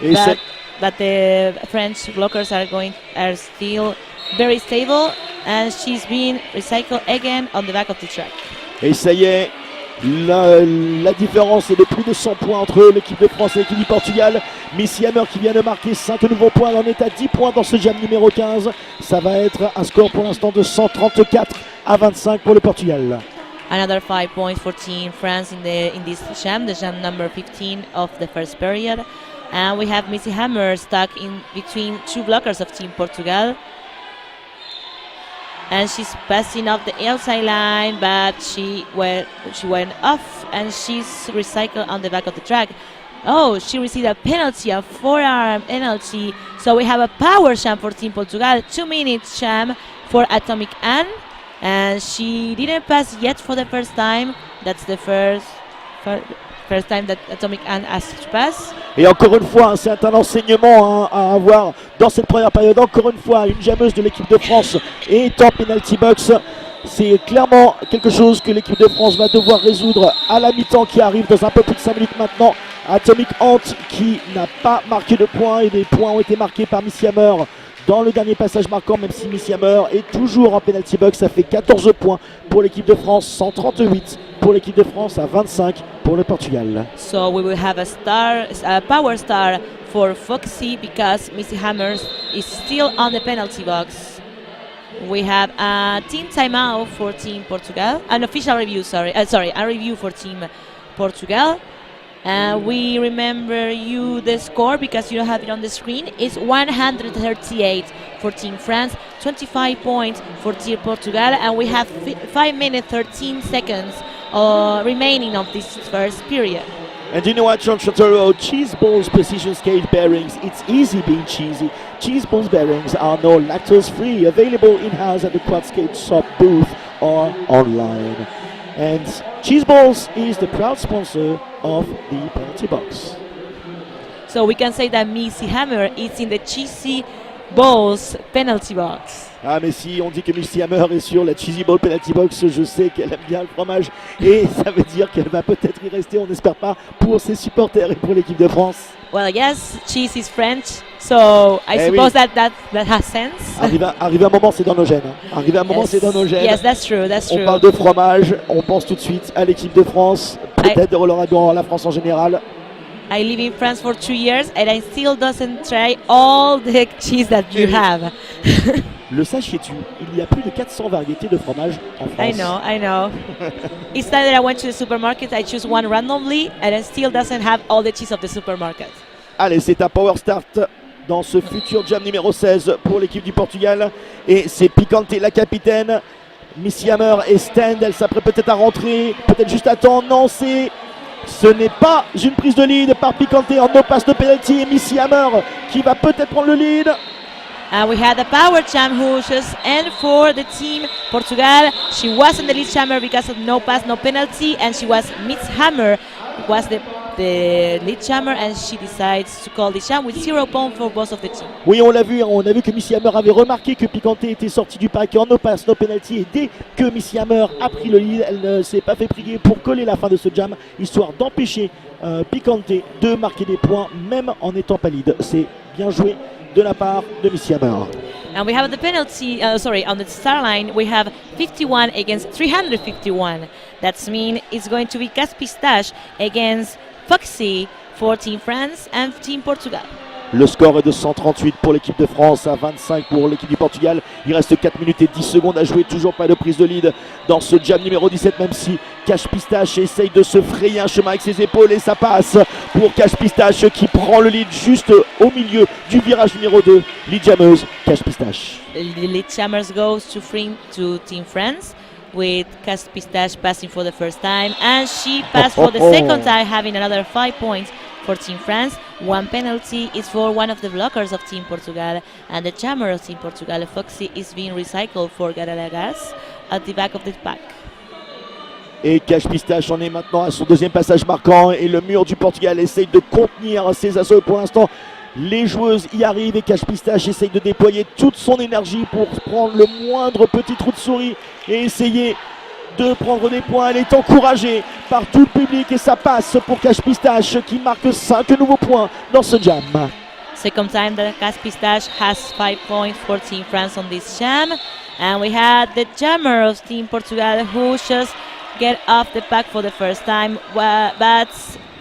but the French blockers are still very stable, and she's being recycled again on the back of the track. Et ça y est, la différence est de plus de 100 points entre l'équipe de France et l'équipe du Portugal. Missy Hammer qui vient de marquer 5 nouveaux points, elle en est à 10 points dans ce jam numéro 15. Ça va être un score pour l'instant de 134 à 25 pour le Portugal. Another 5 points for Team France in this jam, the jam number 15 of the first period. And we have Missy Hammer stuck in between 2 blockers of Team Portugal. And she's passing off the outside line, but she went off, and she's recycled on the back of the track. Oh, she received a penalty, a forearm penalty. So we have a power jam for Team Portugal, 2 minutes jam for Atomic Ant. And she didn't pass yet for the first time. That's the first time that Atomic Ant has to pass. Et encore une fois, c'est un enseignement à avoir dans cette première période. Encore une fois, une jammeuse de l'équipe de France est en penalty box. C'est clairement quelque chose que l'équipe de France va devoir résoudre à la mi-temps qui arrive dans un peu plus de 5 minutes maintenant. Atomic Ant qui n'a pas marqué de points et des points ont été marqués par Missy Hammer dans le dernier passage marquant, même si Missy Hammer est toujours en penalty box. Ça fait 14 points pour l'équipe de France, 138 pour l'équipe de France à 25 pour le Portugal. So we will have a power star for Foxy because Missy Hammer is still on the penalty box. We have a team timeout for Team Portugal, an official review, a review for Team Portugal. We remember you the score because you don't have it on the screen. It's 138 for Team France, 25 points for Team Portugal, and we have 5 minutes 13 seconds remaining of this first period. And you know what, John Shotaro, Cheese Balls Precision Scale Bearings, it's easy being cheesy. Cheese Balls bearings are now lactose free, available in-house at the Quad Skate Shop booth or online. And Cheese Balls is the proud sponsor of the penalty box. So we can say that Missy Hammer is in the cheesy balls penalty box. Ah mais si on dit que Missy Hammer est sur la Cheesy Ball Penalty Box, je sais qu'elle aime bien le fromage et ça veut dire qu'elle va peut-être y rester, on n'espère pas, pour ses supporters et pour l'équipe de France. Well, yes, cheese is French, so I suppose oui. that has sense. Arrivé un moment, c'est dans nos gènes. Arrivé un moment, Yes. c'est dans nos gènes. Yes, that's true, that's On true. parle de fromage, on pense tout de suite à l'équipe de France, peut-être de Roland-Garros, à la France en général. I live in France for 2 years and I still doesn't try all the cheese that you have. Le sachiez-tu, il y a plus de 400 variétés de fromage en France. I know. Each time that I went to the supermarket, I choose one randomly and it still doesn't have all the cheese of the supermarket. Allez, c'est un power start dans ce futur jam numéro 16 pour l'équipe du Portugal. Et c'est Picante, la capitaine. Missy Hammer et Stand, elle s'apprête peut-être à rentrer, peut-être juste à temps. Non, ce n'est pas une prise de lead par Picante en no pass no penalty. Et Missy Hammer qui va peut-être prendre le lead. And we had a power jam who just end for the team Portugal. She was in the lead jammer because of no pass, no penalty, and she was Miss Hammer was the lead jammer, and she decides to call the jam with 0 points for both of the team. Oui, on l'a vu que Missy Hammer avait remarqué que Picante était sortie du pack en no pass, no penalty, et dès que Missy Hammer a pris le lead, elle ne s'est pas fait prier pour coller la fin de ce jam, histoire d'empêcher Picante de marquer des points, même en étant pas lead. C'est bien joué de la part de Missy Hammer. And we have the penalty, on the start line, we have 51 against 351. That means it's going to be Caspistache against Foxy for Team France and Team Portugal. Le score est de 138 pour l'équipe de France, à 25 pour l'équipe du Portugal. Il reste 4 minutes et 10 secondes à jouer, toujours pas de prise de lead dans ce jam numéro 17, même si Cash Pistache essaye de se frayer un chemin avec ses épaules et ça passe pour Cash Pistache qui prend le lead juste au milieu du virage numéro 2. Lead jammeuse, Cash Pistache. The lead jammers goes to Team France with Cash Pistache passing for the first time, and she passed for the second time, having another 5 points for Team France. One penalty is for one of the blockers of Team Portugal, and the jammer of Team Portugal, Foxy, is being recycled for Garalagas at the back of the pack. Et Cash Pistache en est maintenant à son deuxième passage marquant et le mur du Portugal essaye de contenir ses assauts. Pour l'instant, les joueuses y arrivent et Cash Pistache essaye de déployer toute son énergie pour prendre le moindre petit trou de souris et essayer de prendre des points. Elle est encouragée par tout le public et ça passe pour Cash Pistache qui marque 5 nouveaux points dans ce jam. Second time that Cash Pistache has 5 points for Team France on this jam. And we had the jammer of Team Portugal who just get off the pack for the first time. But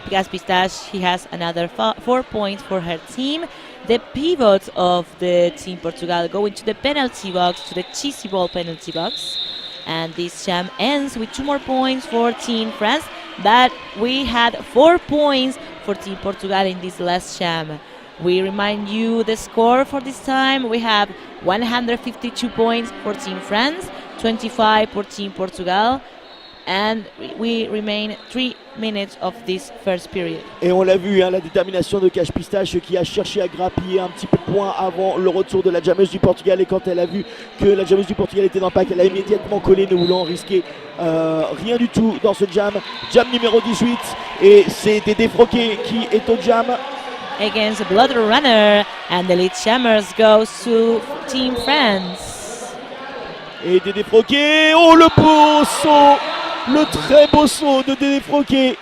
Cash Pistache, he has another 4 points for her team. The pivot of the Team Portugal go into the penalty box, to the cheesy ball penalty box. And this jam ends with 2 more points for Team France. But we had 4 points for Team Portugal in this last jam. We remind you the score for this time. We have 152 points for Team France, 25 for Team Portugal. And we remain 3 minutes of this first period. Et on l'a vu, la détermination de Cash Pistache qui a cherché à grappiller un petit peu de points avant le retour de la jammeuse du Portugal. Et quand elle a vu que la jammeuse du Portugal était dans le pack, elle a immédiatement collé, ne voulant risquer rien du tout dans ce jam. Jam numéro 18 et c'est Dédé Froquet qui est au jam. Against Blood Runner, and the lead jammers goes to Team France. Et Dédé Froquet, oh le beau saut, le très beau saut de Dédé Froquet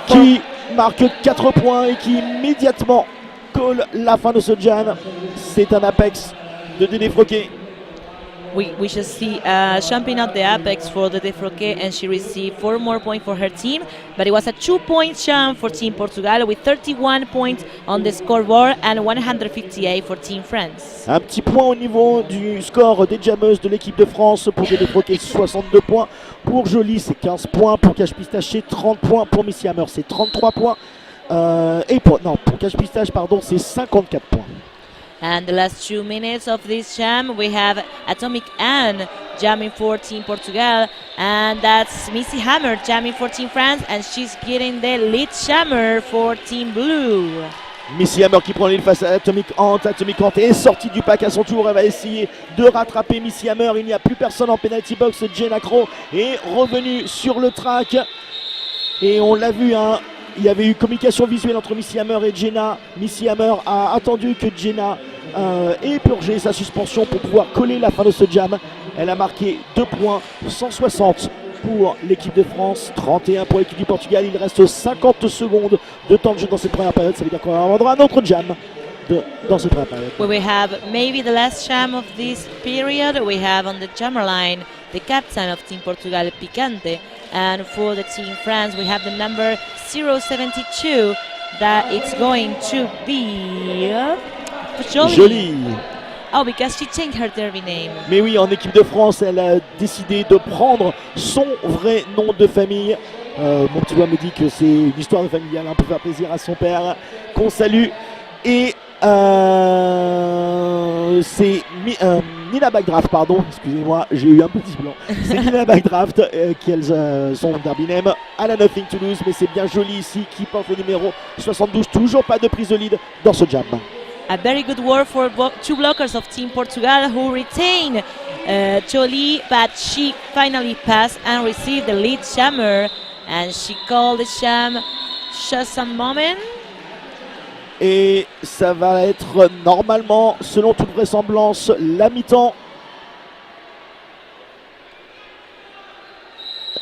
qui marque 4 points et qui immédiatement colle la fin de ce jam. C'est un apex de Dédé Froquet. We just see jumping up the apex for the Defroque, and she received 4 more points for her team. But it was a 2-point jump for Team Portugal with 31 points on the scoreboard and 158 for Team France. Un petit point au niveau du score des jammeuses de l'équipe de France pour Dédé Froquet, 62 points. Pour Jolie, c'est 15 points. Pour Cash Pistache, c'est 30 points. Pour Missy Hammer, c'est 33 points. Pour Cash Pistache, pardon, c'est 54 points. And the last 2 minutes of this jam, we have Atomic Anne jamming for Team Portugal, and that's Missy Hammer jamming for Team France, and she's getting the lead jammer for Team Blue. Missy Hammer qui prend l'île face à Atomic Ant. Atomic Ant est sortie du pack à son tour. Elle va essayer de rattraper Missy Hammer. Il n'y a plus personne en penalty box. Jenna Crow est revenue sur le track. Et on l'a vu, il y avait eu communication visuelle entre Missy Hammer et Jenna. Missy Hammer a attendu que Jenna et purger sa suspension pour pouvoir coller la fin de ce jam. Elle a marqué 2 points, 160 pour l'équipe de France, 31 pour l'équipe du Portugal. Il reste 50 secondes de temps de jeu dans cette première période. Ça veut dire qu'on va avoir un autre jam dans cette première période. We will have maybe the last jam of this period. We have on the jammer line the captain of Team Portugal, Picante. And for the Team France, we have the number 072 that it's going to be Jolie. Jolie. Oh, because she changed her derby name. Mais oui, en équipe de France, elle a décidé de prendre son vrai nom de famille. Mon petit doigt me dit que c'est une histoire de familiale, pour faire plaisir à son père, qu'on salue. Et c'est Nina Backdraft, pardon, excusez-moi, j'ai eu un petit blanc. C'est Nina Backdraft qui a son derby name. Elle a nothing to lose, mais c'est bien Jolie ici qui porte le numéro 72. Toujours pas de prise de lead dans ce jam. A very good work for two blockers of Team Portugal who retain Jolie, but she finally passed and received the lead jammer, and she called the jam just a moment. Et ça va être normalement, selon toute vraisemblance, la mi-temps.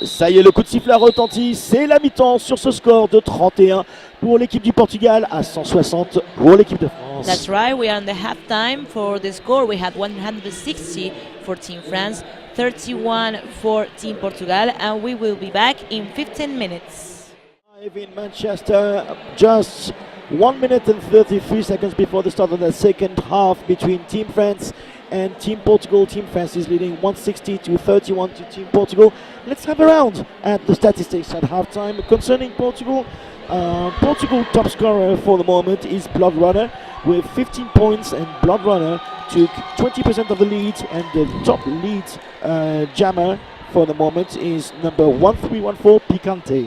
Ça y est, le coup de sifflet a retenti, c'est la mi-temps sur ce score de 31 pour l'équipe du Portugal à 160 pour l'équipe de France. That's right, we are on the halftime. For the score, we have 160 for Team France, 31 for Team Portugal, and we will be back in 15 minutes. Live in Manchester, just 1 minute and 33 seconds before the start of the second half between Team France and Team Portugal. Team France is leading 160 to 31 to Team Portugal. Let's have a round at the statistics at halftime. Concerning Portugal, Portugal top scorer for the moment is Blood Runner with 15 points, and Blood Runner took 20% of the lead, and the top lead jammer for the moment is number 1314 Picante.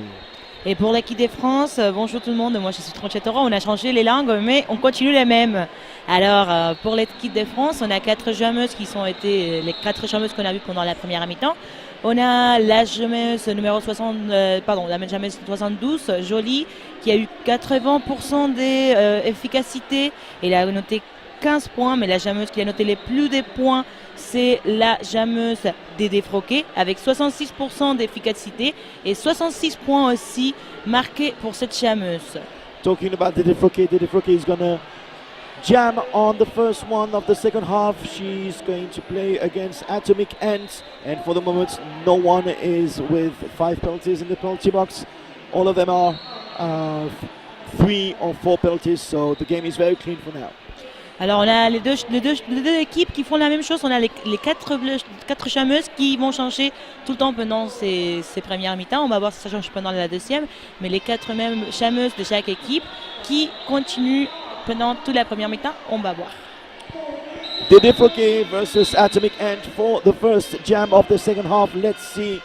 Et pour l'équipe de France, bonjour tout le monde, moi je suis Tronchettora, on a changé les langues mais on continue les mêmes. Alors pour l'équipe de France, on a 4 jammeuses qui sont été les 4 jammeuses qu'on a vues pendant la première mi-temps. On a la jammeuse numéro 60, la jammeuse 72, Jolie, qui a eu 80% d'efficacité. Elle a noté 15 points, mais la jammeuse qui a noté les plus de points, c'est la jammeuse Dédé Froquet avec 66% d'efficacité et 66 points aussi marqués pour cette jammeuse. Talking about Dédé Froquet is gonna jam on the first one of the second half. She's going to play against Atomic Ant, and for the moment no one is with 5 penalties in the penalty box. All of them are 3 or 4 penalties, so the game is very clean for now. Alors on a les deux équipes qui font la même chose. On a les 4 chameuses qui vont changer tout le temps pendant ces premières mi-temps. On va voir si ça change pendant la deuxième. Mais les 4 mêmes chameuses de chaque équipe qui continuent pendant toute la première mi-temps. On va voir. Dédé Froquet versus Atomic Ant for the first jam of the second half. Let's see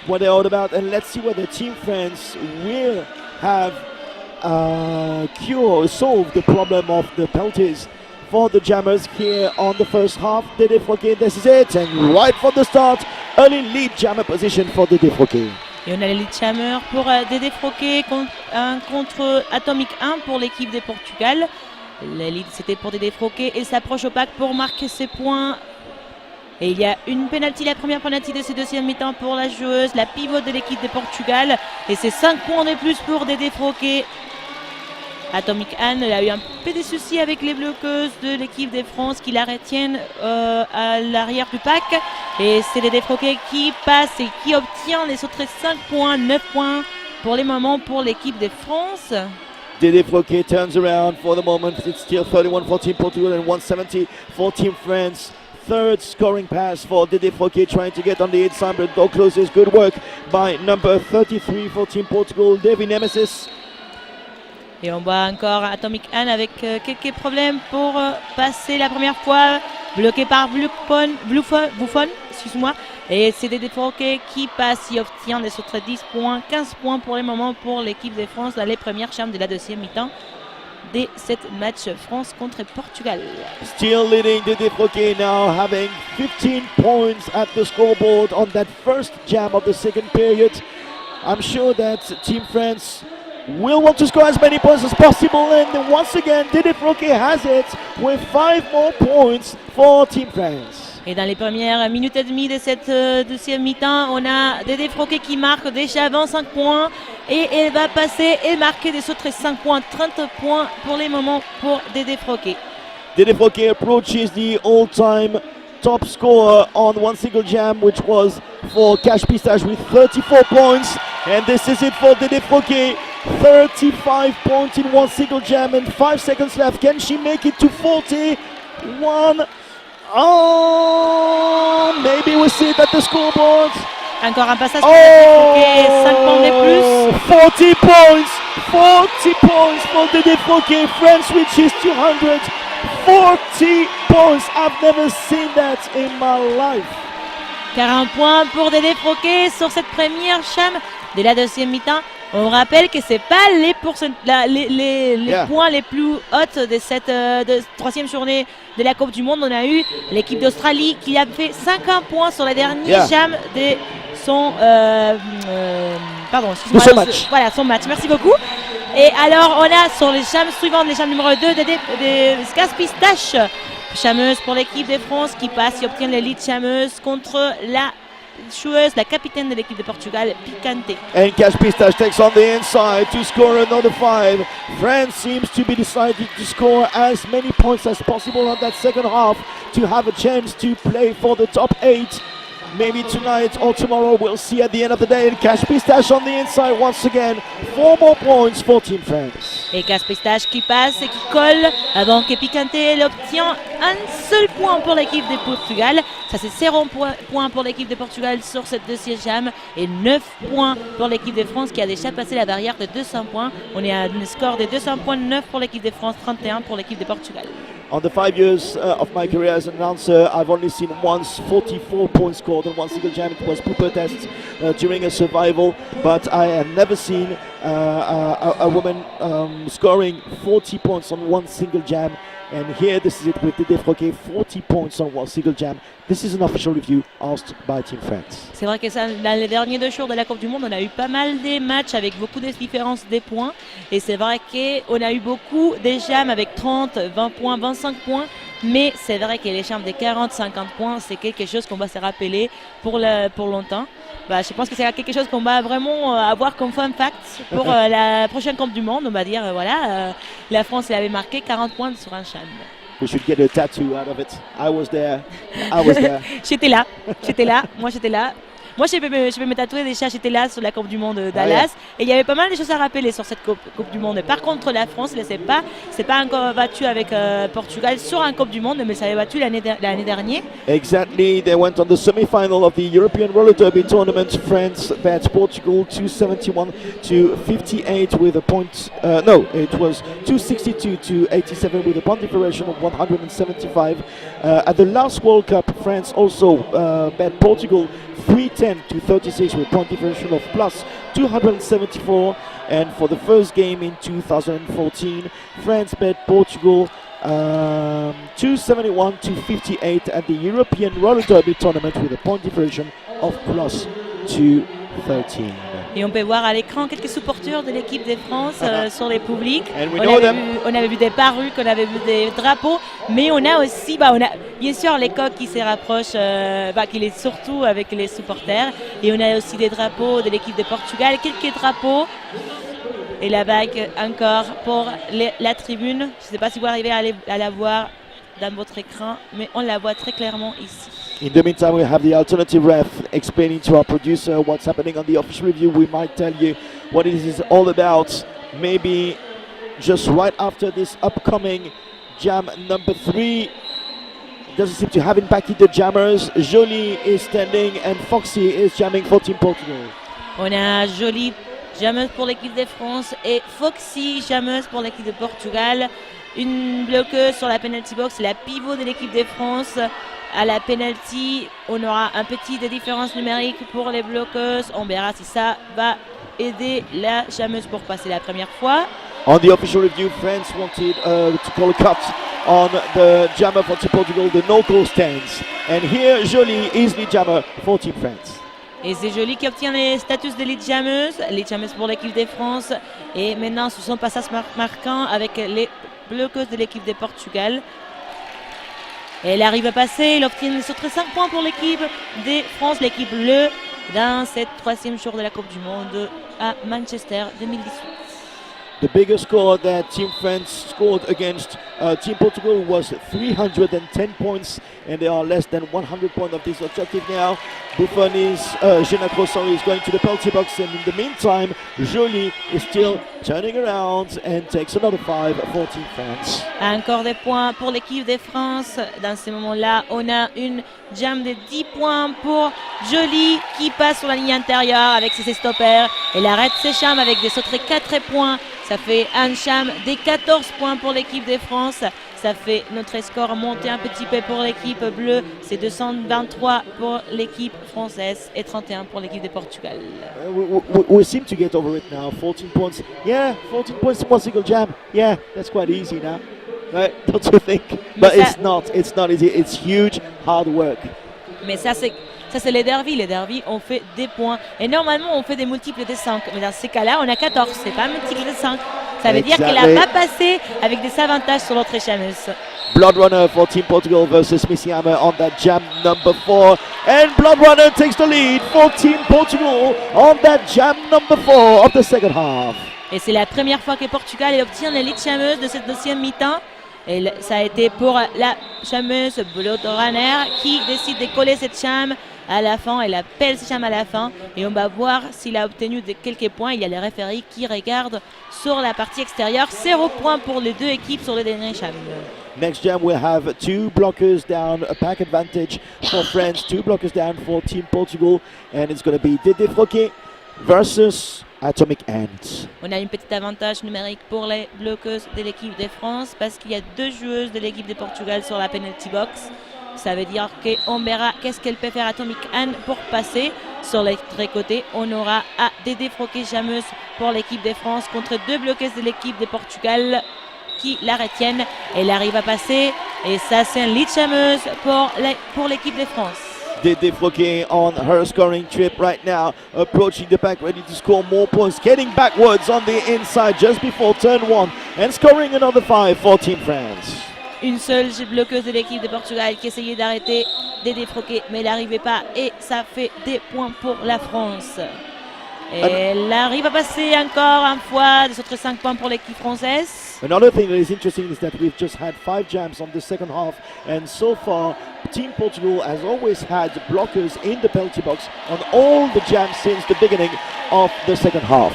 what they're all about, and let's see whether Team France will have solved the problem of the penalties for the jammers here on the first half. Dédé Froquet, this is it, and right from the start, early lead jammer position for Dédé Froquet. Et on a les lead jammers pour Dédé Froquet contre Atomic 1 pour l'équipe de Portugal. Le lead c'était pour Dédé Froquet et s'approche au pack pour marquer ses points. Et il y a une penalty, la première penalty de ce deuxième mi-temps pour la joueuse, la pivot de l'équipe de Portugal. Et c'est 5 points de plus pour Dédé Froquet. Atomic Anne a eu un peu de soucis avec les bloqueuses de l'équipe de France qui la retiennent à l'arrière du pack. Et c'est Dédé Froquet qui passe et qui obtient les autres 5 points, 9 points pour les moments pour l'équipe de France. Dédé Froquet turns around for the moment. It's still 31 for Team Portugal and 170 for Team France. Third scoring pass for Dédé Froquet, trying to get on the inside, but go closes. Good work by number 33 for Team Portugal, Davy Nemesis. Et on voit encore Atomic Anne avec quelques problèmes pour passer la première fois, bloqué par Bouffon, excuse-moi. Et c'est Dédé Froquet qui passe, il obtient des autres 10 points, 15 points pour le moment pour l'équipe de France dans les premières chambres de la deuxième mi-temps de cette match France contre Portugal. Still leading Dédé Froquet now, having 15 points at the scoreboard on that first jam of the second period. I'm sure that Team France will want to score as many points as possible, and then once again Dede Froquet has it with 5 more points for Team France. Et dans les premières minutes et demie de cette deuxième mi-temps, on a Dede Froquet qui marque déjà 25 points et elle va passer et marquer des autres 5 points, 30 points pour les moments pour Dede Froquet. Dede Froquet approaches the all-time top scorer on one single jam, which was for Cash Pistache with 34 points, and this is it for Dede Froquet. 35 points in one single jam and 5 seconds left. Can she make it to 41? Oh, maybe we'll see it at the scoreboard. Encore un passage pour Dede Froquet, 5 points de plus. 40 points, 40 points for Dede Froquet. France reaches 200. 40 points, I've never seen that in my life. 40 points pour Dede Froquet sur cette première cham de la deuxième mi-temps. On rappelle que c'est pas les points les plus hauts de cette troisième journée de la Coupe du Monde. On a eu l'équipe d'Australie qui a fait 50 points sur la dernière jam de son match. Voilà, son match. Merci beaucoup. Et alors on a sur les jams suivantes, les jams numéro 2 de Cash Pistache, chameuse pour l'équipe de France qui passe et obtient l'élite chameuse contre la joueuse, la capitaine de l'équipe de Portugal, Picante. And Cash Pistache takes on the inside to score another 5. France seems to be decided to score as many points as possible on that second half to have a chance to play for the top 8. Maybe tonight or tomorrow, we'll see at the end of the day. And Cash Pistache on the inside once again. 4 more points for Team France. Et Cash Pistache qui passe et qui colle avant que Picante elle obtient un seul point pour l'équipe de Portugal. Ça c'est 0 points pour l'équipe de Portugal sur cette deuxième jam et 9 points pour l'équipe de France qui a déjà passé la barrière de 200 points. On est à un score de 200 points, 9 pour l'équipe de France, 31 pour l'équipe de Portugal. On the 5 years of my career as an announcer, I've only seen once 44 points scored on one single jam. It was Pooper Test during a survival, but I have never seen a woman scoring 40 points on one single jam. And here, this is it with Dede Froquet, 40 points on one single jam. This is an official review asked by Team France. C'est vrai que ça, dans les derniers 2 jours de la Coupe du Monde, on a eu pas mal de matchs avec beaucoup de différences des points. Et c'est vrai qu'on a eu beaucoup de jams avec 30, 20 points, 25 points. Mais c'est vrai que les jams de 40, 50 points, c'est quelque chose qu'on va se rappeler pour longtemps. Je pense que c'est quelque chose qu'on va vraiment avoir comme fun fact pour la prochaine Coupe du Monde. On va dire, la France elle avait marqué 40 points sur un jam. We should get a tattoo out of it. I was there. I was there. J'étais là. Moi, j'étais là. Moi, je vais me tatouer déjà, j'étais là sur la Coupe du Monde Dallas. Et il y avait pas mal de choses à rappeler sur cette coupe du Monde. Par contre, la France ne s'est pas encore battue avec Portugal sur un Coupe du Monde, mais ça avait battu l'année dernière. Exactly. They went on the semi-final of the European Roller Derby tournament. France beat Portugal 271 to 58 with a point. No, it was 262 to 87 with a point differential of 175. At the last World Cup, France also beat Portugal 310 to 36 with point differential of plus 274. And for the first game in 2014, France beat Portugal 271 to 58 at the European Roller Derby tournament with a point differential of plus 213. Et on peut voir à l'écran quelques supporters de l'équipe de France sur les publics. On avait vu des paruques, on avait vu des drapeaux, mais on a aussi, on a bien sûr les coqs qui se rapprochent, qui est surtout avec les supporters. Et on a aussi des drapeaux de l'équipe de Portugal, quelques drapeaux. Et la bague encore pour la tribune. Je ne sais pas si vous arrivez à la voir dans votre écran, mais on la voit très clairement ici. In the meantime, we have the alternative ref explaining to our producer what's happening on the official review. We might tell you what it is all about. Maybe just right after this upcoming jam number 3. Doesn't seem to have impacted the jammers. Jolie is standing and Foxy is jamming for Team Portugal. On a Jolie jammeuse pour l'équipe de France et Foxy jammeuse pour l'équipe de Portugal. Une bloqueuse sur la penalty box, la pivot de l'équipe de France. À la penalty, on aura un petit de différence numérique pour les bloqueuses. On verra si ça va aider la jammeuse pour passer la première fois. On the official review, France wanted to call a cut on the jammer for Team Portugal, the no-call stands. And here, Jolie is the jammer for Team France. Et c'est Joly qui obtient les statuts de lead jammeuse pour l'équipe de France. Et maintenant, ce sont passages marquants avec les bloqueuses de l'équipe de Portugal. Et elle arrive à passer, elle obtient les autres 5 points pour l'équipe de France, l'équipe bleue, dans cette 3e jour de la Coupe du Monde à Manchester 2018. The biggest score that Team France scored against Team Portugal was 310 points, and they are less than 100 points of this objective now. Buffon is, Genacro, sorry, is going to the penalty box, and in the meantime, Joly is still turning around and takes another 5 for Team France. Encore des points pour l'équipe de France. Dans ce moment-là, on a une jam de 10 points pour Joly qui passe sur la ligne intérieure avec ses stoppers. Elle arrête ses chams avec des autres 4 points. Ça fait un cham des 14 points pour l'équipe de France. Ça fait notre score monter un petit peu pour l'équipe bleue. C'est 223 pour l'équipe française et 31 pour l'équipe de Portugal. We seem to get over it now. 14 points. Yeah, 14 points in one single jam. Yeah, that's quite easy now. Right? Don't you think? But it's not easy. It's huge hard work. Mais ça c'est les derbies. Les derbies, on fait des points. Et normalement, on fait des multiples de 5. Mais dans ces cas-là, on a 14. C'est pas un multiple de 5. Ça veut dire qu'elle n'a pas passé avec des avantages sur l'autre chameuse. Blood Runner for Team Portugal versus Missy Hammer on that jam number 4. And Blood Runner takes the lead for Team Portugal on that jam number 4 of the second half. Et c'est la première fois que Portugal obtient les lead chameuse de cette 2e mi-temps. Et ça a été pour la chameuse Blood Runner qui décide de coller cette chame à la fin. Elle appelle cette chame à la fin et on va voir s'il a obtenu quelques points. Il y a les référés qui regardent sur la partie extérieure. 0 points pour les deux équipes sur le dernier chame. Next jam we'll have 2 blockers down, a pack advantage for France, 2 blockers down for Team Portugal, and it's going to be Dédé Froquet versus Atomic Ant. On a une petite avantage numérique pour les bloqueuses de l'équipe de France parce qu'il y a 2 joueuses de l'équipe de Portugal sur la penalty box. Ça veut dire qu'on verra qu'est-ce qu'elle peut faire Atomic Ant pour passer. Sur les côtés, on aura à Dédé Froquet jameuse pour l'équipe de France contre 2 bloqueuses de l'équipe de Portugal qui la retiennent. Elle arrive à passer et ça c'est un lead jameuse pour l'équipe de France. Dédé Froquet on her scoring trip right now, approaching the back, ready to score more points, getting backwards on the inside just before turn 1 and scoring another 5 for Team France. Une seule bloqueuse de l'équipe de Portugal qui essayait d'arrêter Dédé Froquet, mais elle n'arrivait pas et ça fait des points pour la France. Et elle arrive à passer encore une fois, des autres 5 points pour l'équipe française. Another thing that is interesting is that we've just had 5 jams on the second half, and so far Team Portugal has always had blockers in the penalty box on all the jams since the beginning of the second half.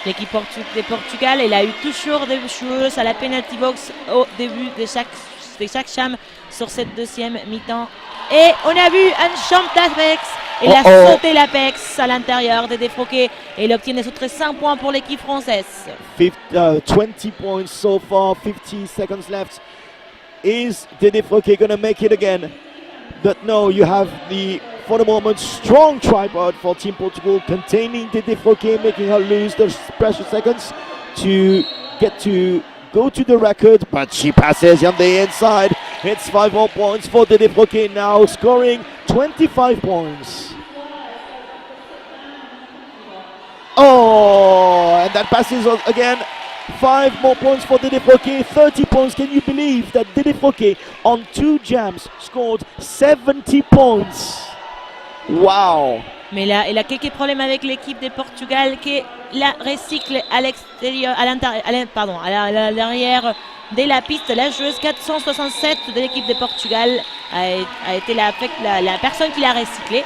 L'équipe de Portugal, elle a eu toujours des joueuses à la penalty box au début de chaque cham sur cette 2e mi-temps. Et on a vu un champ d'Apex. Elle a sauté l'Apex à l'intérieur de Dédé Froquet et elle obtient les autres 5 points pour l'équipe française. 20 points so far, 50 seconds left. Is Dédé Froquet going to make it again? But no, you have for the moment, strong tripod for Team Portugal, containing Dédé Froquet, making her lose those precious seconds to go to the record, but she passes on the inside. It's 5 more points for Dédé Froquet now, scoring 25 points. Oh, and that passes again. 5 more points for Dédé Froquet, 30 points. Can you believe that Dédé Froquet on 2 jams scored 70 points? Wow! Mais là, il a quelques problèmes avec l'équipe de Portugal qui la recycle à l'extérieur, à l'arrière de la piste. La joueuse 467 de l'équipe de Portugal a été la personne qui l'a recyclé.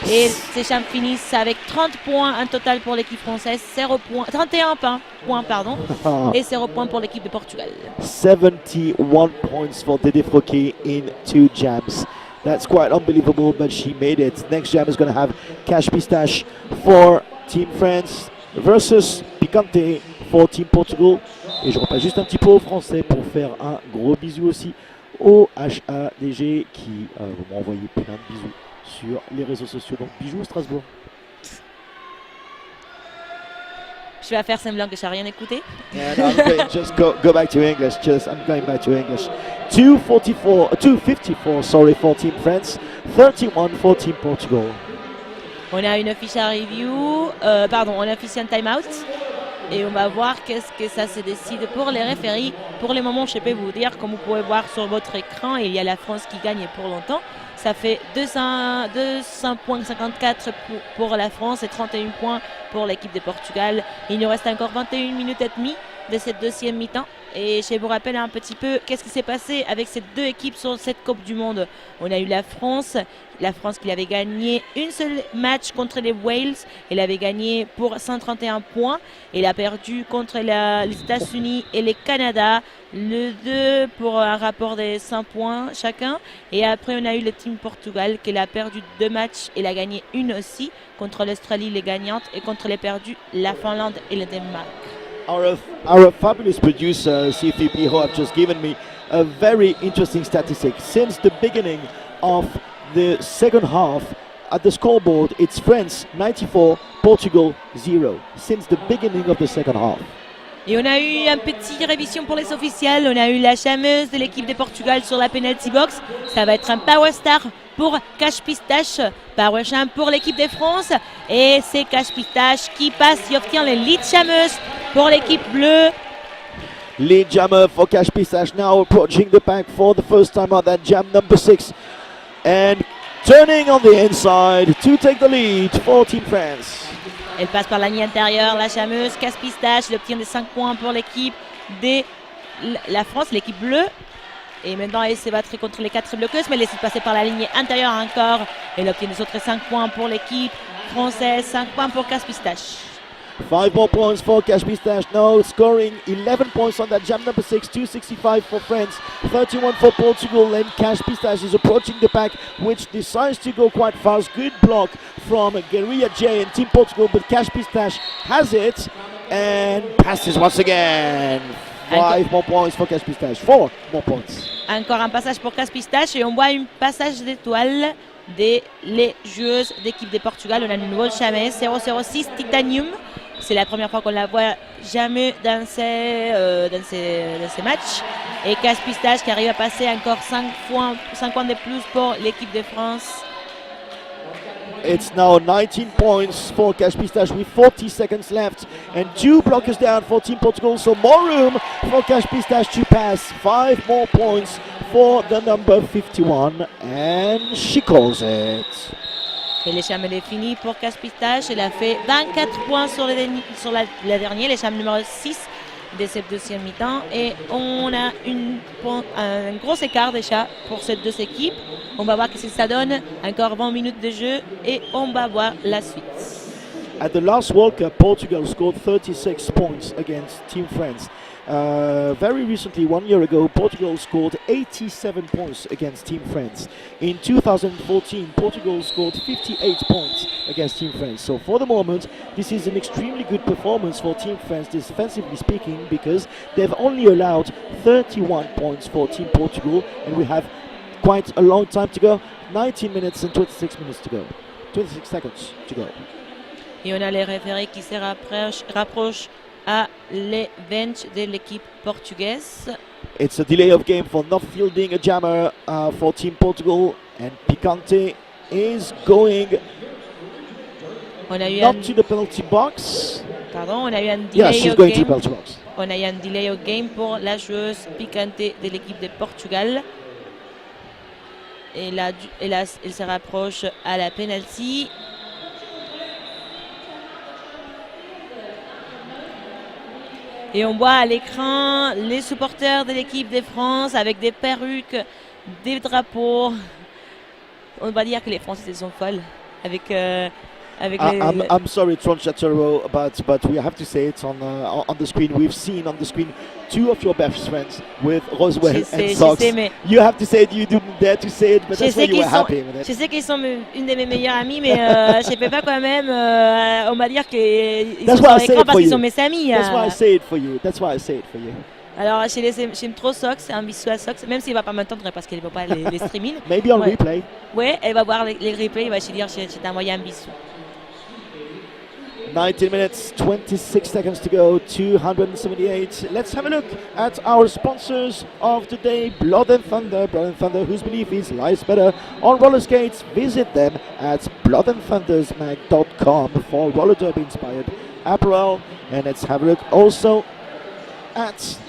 Et ces champs finissent avec 30 points en total pour l'équipe française, 31 points et 0 points pour l'équipe de Portugal. 71 points for Dédé Froquet in 2 jams. That's quite unbelievable, but she made it. Next jam is going to have Cash Pistache for Team France versus Picante for Team Portugal. Et je repasse juste un petit peu au français pour faire un gros bisou aussi au HADG qui m'a envoyé plein de bisous sur les réseaux sociaux. Donc bisous Strasbourg. Je vais faire semblant que je n'ai rien écouté. Yeah, no, I'm going just go back to English. I'm going back to English. 254, sorry, for Team France, 31 for Team Portugal. On a une official review, on a official timeout. Et on va voir qu'est-ce que ça se décide pour les référies. Pour le moment, je peux vous dire, comme vous pouvez voir sur votre écran, il y a la France qui gagne pour longtemps. Ça fait 200,54 points pour la France et 31 points pour l'équipe de Portugal. Il nous reste encore 21 minutes et demie de cette deuxième mi-temps. Et je vous rappelle un petit peu qu'est-ce qui s'est passé avec ces deux équipes sur cette Coupe du Monde. On a eu la France qui avait gagné une seule match contre les Wales. Elle avait gagné pour 131 points. Elle a perdu contre les États-Unis et le Canada, le 2 pour un rapport de 100 points chacun. Et après, on a eu le team Portugal qui a perdu 2 matchs. Elle a gagné une aussi contre l'Australie, les gagnantes, et contre les perdus, la Finlande et le Danemark. Our fabulous producer, CFP Ho, have just given me a very interesting statistic. Since the beginning of the second half, at the scoreboard, it's France 94, Portugal 0. Since the beginning of the second half. Et on a eu une petite révision pour les officiels. On a eu la chameuse de l'équipe de Portugal sur la penalty box. Ça va être un power star pour Cash Pistache. Power champ pour l'équipe de France. Et c'est Cash Pistache qui passe et obtient le lead chameuse pour l'équipe bleue. Lead jammer for Cash Pistache now approaching the pack for the first time on that jam number 6. And turning on the inside to take the lead for Team France. Elle passe par la ligne intérieure, la chameuse, Cash Pistache, elle obtient des 5 points pour l'équipe de la France, l'équipe bleue. Et maintenant, elle se battre contre les 4 bloqueuses, mais elle essaie de passer par la ligne intérieure encore. Elle obtient des autres 5 points pour l'équipe française, 5 points pour Cash Pistache. 5 more points for Cash Pistache now, scoring 11 points on that jam number 6, 265 for France, 31 for Portugal, and Cash Pistache is approaching the pack, which decides to go quite fast. Good block from Guerrilla J and Team Portugal, but Cash Pistache has it and passes once again. 5 more points for Cash Pistache, 4 more points. Encore un passage pour Cash Pistache et on voit un passage d'étoile des les joueuses d'équipe de Portugal. On a une nouvelle chameuse 006 Titanium. C'est la première fois qu'on la voit jamais dans ces matchs. Et Cash Pistache qui arrive à passer encore 5 points de plus pour l'équipe de France. It's now 19 points for Cash Pistache with 40 seconds left and 2 blockers down for Team Portugal, so more room for Cash Pistache to pass. 5 more points for the number 51 and she calls it. Et l'échame est fini pour Cash Pistache. Elle a fait 24 points sur la dernière, l'échame numéro 6 de cette deuxième mi-temps. Et on a un gros écart déjà pour ces deux équipes. On va voir ce que ça donne. Encore 20 minutes de jeu et on va voir la suite. At the last World Cup, Portugal scored 36 points against Team France. Very recently, 1 year ago, Portugal scored 87 points against Team France. In 2014, Portugal scored 58 points against Team France. So for the moment, this is an extremely good performance for Team France, defensively speaking, because they've only allowed 31 points for Team Portugal, and we have quite a long time to go. 19 minutes and 26 minutes to go. 26 seconds to go. Et on a les référés qui se rapprochent à les bench de l'équipe portugaise. It's a delay of game for not fielding a jammer for Team Portugal, and Picante is going not to the penalty box. Pardon, on a eu un delay Yeah, she's going to the penalty box. On a eu un delay au game pour la joueuse Picante de l'équipe de Portugal. Et là, elle se rapproche à la penalty. Et on voit à l'écran les supporters de l'équipe de France avec des perruques, des drapeaux. On va dire que les Français sont folles avec I'm sorry, Tron Chatero, but we have to say it on the screen. We've seen on the screen 2 of your best friends with Roswell and Socks. You have to say it. You didn't dare to say it, but that's why you were happy with it. Je sais qu'ils sont une de mes meilleures amies, mais je ne peux pas quand même. On va dire qu'ils sont sur l'écran parce qu'ils sont mes amis. That's why I say it for you. That's why I say it for you. Alors j'aime trop Sox, un bisou à Sox, même s'il va pas m'entendre parce qu'elle ne voit pas les streamings. Maybe on replay. Ouais, elle va voir les replays, il va se dire je t'ai envoyé un bisou. 19 minutes, 26 seconds to go, 278. Let's have a look at our sponsors of the day, Blood and Thunder. Blood and Thunder, whose belief is lies better on roller skates. Visit them at bloodandthundersmag.com for roller derby inspired apparel. And let's have a look also at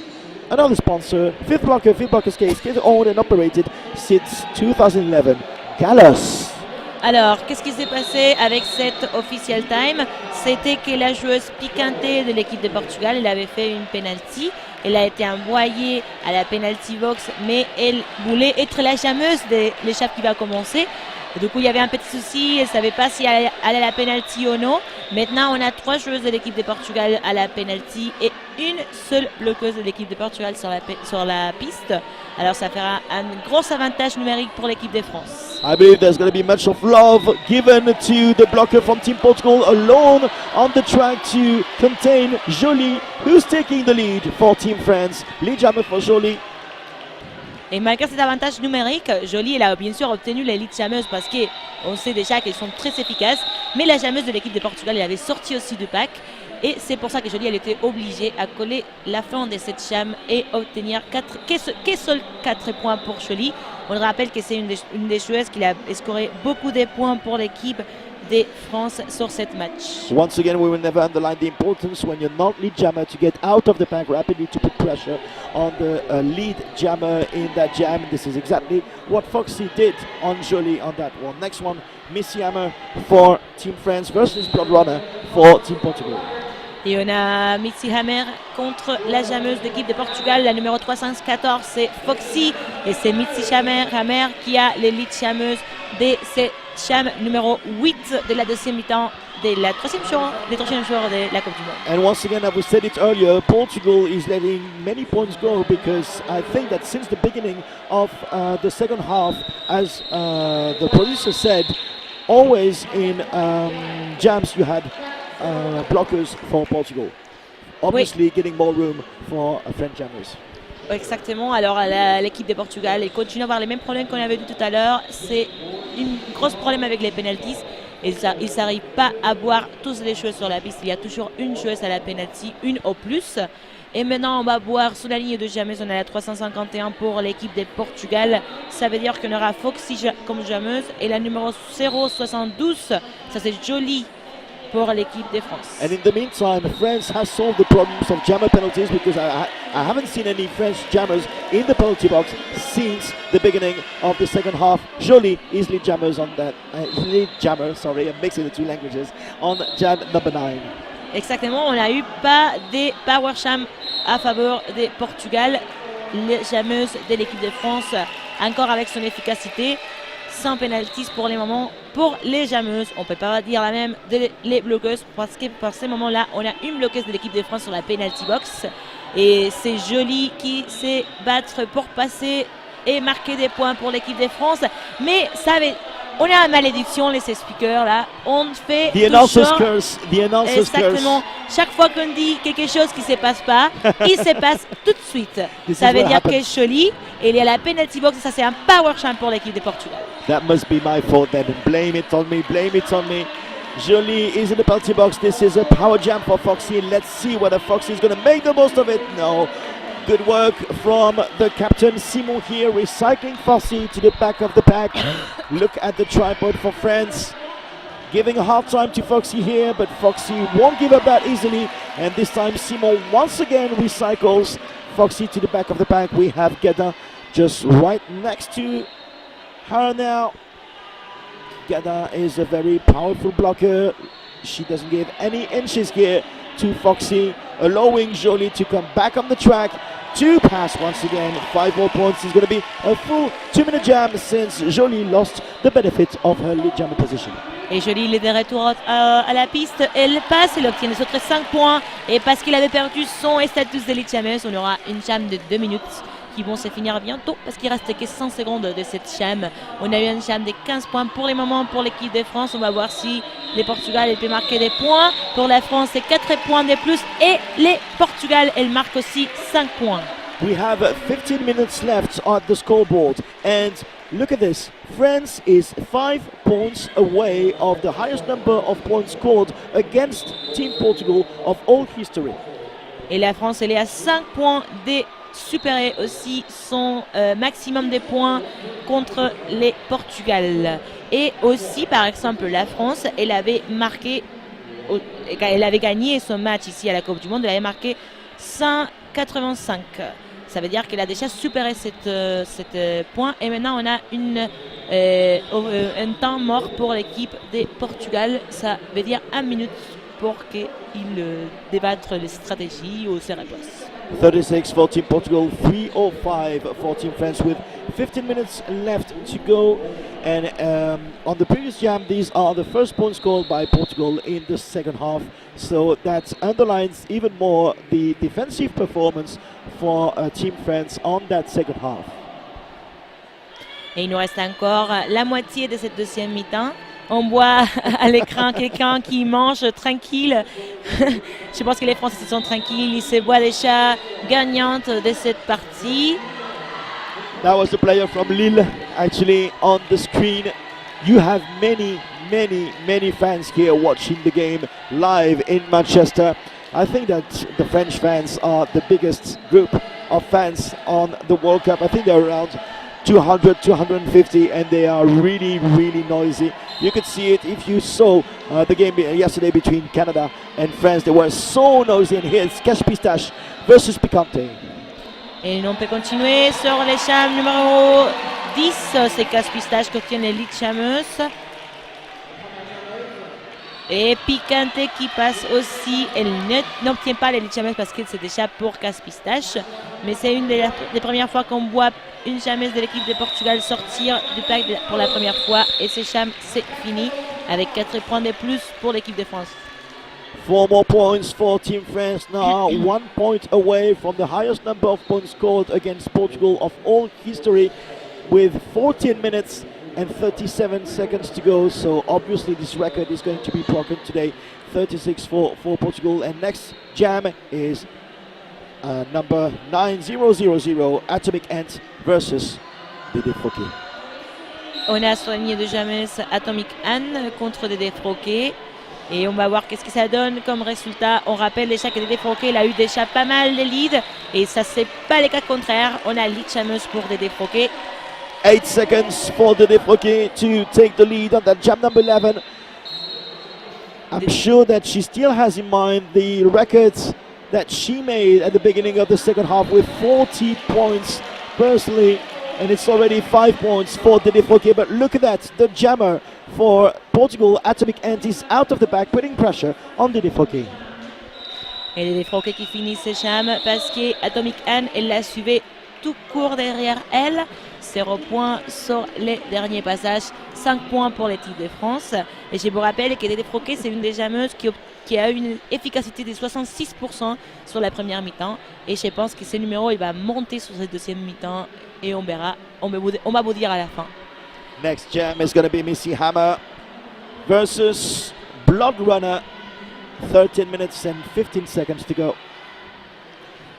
another sponsor, Fifth Blocker Skates, owned and operated since 2011, Gallus. Alors, qu'est-ce qui s'est passé avec cette official time? C'était que la joueuse Piquante de l'équipe de Portugal, elle avait fait une penalty. Elle a été envoyée à la penalty box, mais elle voulait être la jameuse de l'échappe qui va commencer. Et du coup, il y avait un petit souci, elle ne savait pas si elle allait à la penalty ou non. Maintenant, on a 3 joueuses de l'équipe de Portugal à la penalty et une seule bloqueuse de l'équipe de Portugal sur la piste. Alors, ça fera un gros avantage numérique pour l'équipe de France. I believe there's going to be much of love given to the blocker from Team Portugal alone on the track to contain Jolie, who's taking the lead for Team France. Lead jammer for Jolie. Et malgré cet avantage numérique, Jolie elle a bien sûr obtenu l'élite jameuse parce qu'on sait déjà qu'elles sont très efficaces. Mais la jameuse de l'équipe de Portugal, elle avait sorti aussi du pack. Et c'est pour ça que Jolie elle était obligée à coller la fin de cette chame et obtenir qu'un seul 4 points pour Jolie. On le rappelle que c'est une des joueuses qui a scoré beaucoup de points pour l'équipe de France sur cette match. Once again, we will never underline the importance when you're not lead jammer to get out of the pack rapidly to put pressure on the lead jammer in that jam. This is exactly what Foxy did on Jolie on that one. Next one, Missy Hammer for Team France versus Blood Runner for Team Portugal. Et on a Missy Hammer contre la jameuse d'équipe de Portugal, la numéro 314, c'est Foxy. Et c'est Missy Hammer qui a l'élite jameuse de cette chame numéro 8 de la deuxième mi-temps de la troisième jour de la Coupe du Monde. And once again, as we said it earlier, Portugal is letting many points go because I think that since the beginning of the second half, as the producer said, always in jams you had blockers for Portugal. Obviously, getting more room for French jammers. Exactement, alors l'équipe de Portugal elle continue à avoir les mêmes problèmes qu'on avait vu tout à l'heure. C'est un gros problème avec les penalties. Ils n'arrivent pas à voir tous les joueurs sur la piste. Il y a toujours une joueuse à la penalty, une au plus. Et maintenant on va voir sous la ligne de jameuse, on a la 351 pour l'équipe de Portugal. Ça veut dire qu'on aura Foxy comme jameuse et la numéro 072, ça c'est Jolie pour l'équipe de France. And in the meantime, France has solved the problems of jammer penalties because I haven't seen any French jammers in the penalty box since the beginning of the second half. Jolie is lead jammers on that. Lead jammer, sorry, I'm mixing the two languages, on jam number 9. Exactement, on n'a eu pas de power jam à faveur de Portugal. Les jameuses de l'équipe de France, encore avec son efficacité, sans penalties pour les moments. Pour les jameuses, on ne peut pas dire la même de les bloqueuses parce que pour ces moments-là, on a une bloqueuse de l'équipe de France sur la penalty box. Et c'est Jolie qui sait battre pour passer et marquer des points pour l'équipe de France. Mais on a la malédiction, les speakers là. On fait The announcer's curse. The announcer's exactement. curse. Chaque fois qu'on dit quelque chose qui ne se passe pas, il se passe tout de suite. Ça veut dire que Jolie, il est à la penalty box et ça c'est un power champ pour l'équipe de Portugal. That must be my fault then. Blame it on me. Blame it on me. Jolie is in the penalty box. This is a power jam for Foxy. Let's see whether Foxy is going to make the most of it. No. Good work from the captain Simon here, recycling Foxy to the back of the pack. Look at the tripod for France. Giving a hard time to Foxy here, but Foxy won't give up that easily. And this time Simon once again recycles Foxy to the back of the pack. We have Geda just right next to her now. Geda is a very powerful blocker. She doesn't give any inches here to Foxy, allowing Jolie to come back on the track to pass once again. 5 more points is going to be a full 2-minute jam since Jolie lost the benefit of her lead jammer position. Et Jolie, il est de retour à la piste. Elle passe, elle obtient les autres 5 points. Et parce qu'il avait perdu son statut de lead jammer, on aura une jam de 2 minutes qui vont se finir bientôt parce qu'il reste que 100 secondes de cette jam. On a eu une jam de 15 points pour les moments pour l'équipe de France. On va voir si les Portugal peut marquer des points. Pour la France, c'est 4 points de plus. Et les Portugal, elles marquent aussi 5 points. We have 15 minutes left on the scoreboard, and Look at this. France is 5 points away of the highest number of points scored against Team Portugal of all history. Et la France, elle est à 5 points des supérés aussi son maximum des points contre les Portugal. Et aussi, par exemple, la France, elle avait gagné son match ici à la Coupe du Monde, elle avait marqué 185. Ça veut dire qu'elle a déjà supéré cette point. Et maintenant, on a un temps mort pour l'équipe de Portugal. Ça veut dire 1 minute pour qu'ils débattent les stratégies ou ses réponses. 36 for Team Portugal, 3:05 for Team France with 15 minutes left to go. And on the previous jam, these are the first points scored by Portugal in the second half. So that underlines even more the defensive performance for Team France on that second half. Et il nous reste encore la moitié de cette deuxième mi-temps. On voit à l'écran quelqu'un qui mange tranquille. Je pense que les Français sont tranquilles. Ils se voient déjà gagnantes de cette partie. That was the player from Lille actually on the screen. You have many fans here watching the game live in Manchester. I think that the French fans are the biggest group of fans on the World Cup. I think they're around 200, 250, and they are really noisy. You could see it if you saw the game yesterday between Canada and France. They were so noisy, and here's Cash Pistache versus Picante. Et on peut continuer sur les chams numéro 10. C'est Cash Pistache qui obtient l'élite chameuse. Et Picante qui passe aussi, elle n'obtient pas l'élite chameuse parce qu'elle s'échappe pour Cash Pistache. Mais c'est une des premières fois qu'on voit une chameuse de l'équipe de Portugal sortir du pack pour la première fois. Et ces chams, c'est fini avec 4 points de plus pour l'équipe de France. 4 more points for Team France now, 1 point away from the highest number of points scored against Portugal of all history with 14 minutes and 37 seconds to go. So obviously this record is going to be broken today. 36 for Portugal, and next jam is number 9000 Atomic Ant versus Dédé Froquet. On a sur la ligne de James Atomic Ant contre Dédé Froquet. Et on va voir qu'est-ce que ça donne comme résultat. On rappelle déjà que Dédé Froquet il a eu déjà pas mal de leads. Et ça c'est pas le cas contraire. On a lead chameuse pour Dédé Froquet. 8 seconds for Dédé Froquet to take the lead on that jam number 11. I'm sure that she still has in mind the records that she made at the beginning of the second half with 40 points personally, and it's already 5 points for Dédé Froquet. But look at that, the jammer for Portugal, Atomic Ant, is out of the back, putting pressure on Dédé Froquet. Et Dédé Froquet qui finit ses chams parce qu'Atomic Ant, elle la suivait tout court derrière elle. 0 points sur les derniers passages, 5 points pour l'équipe de France. Et je vous rappelle que Dédé Froquet, c'est une des jameuses qui a une efficacité de 66% sur la première mi-temps. Et je pense que ce numéro il va monter sur cette deuxième mi-temps. Et on verra, on va vous dire à la fin. Next jam is going to be Missy Hammer versus Blood Runner. 13 minutes and 15 seconds to go.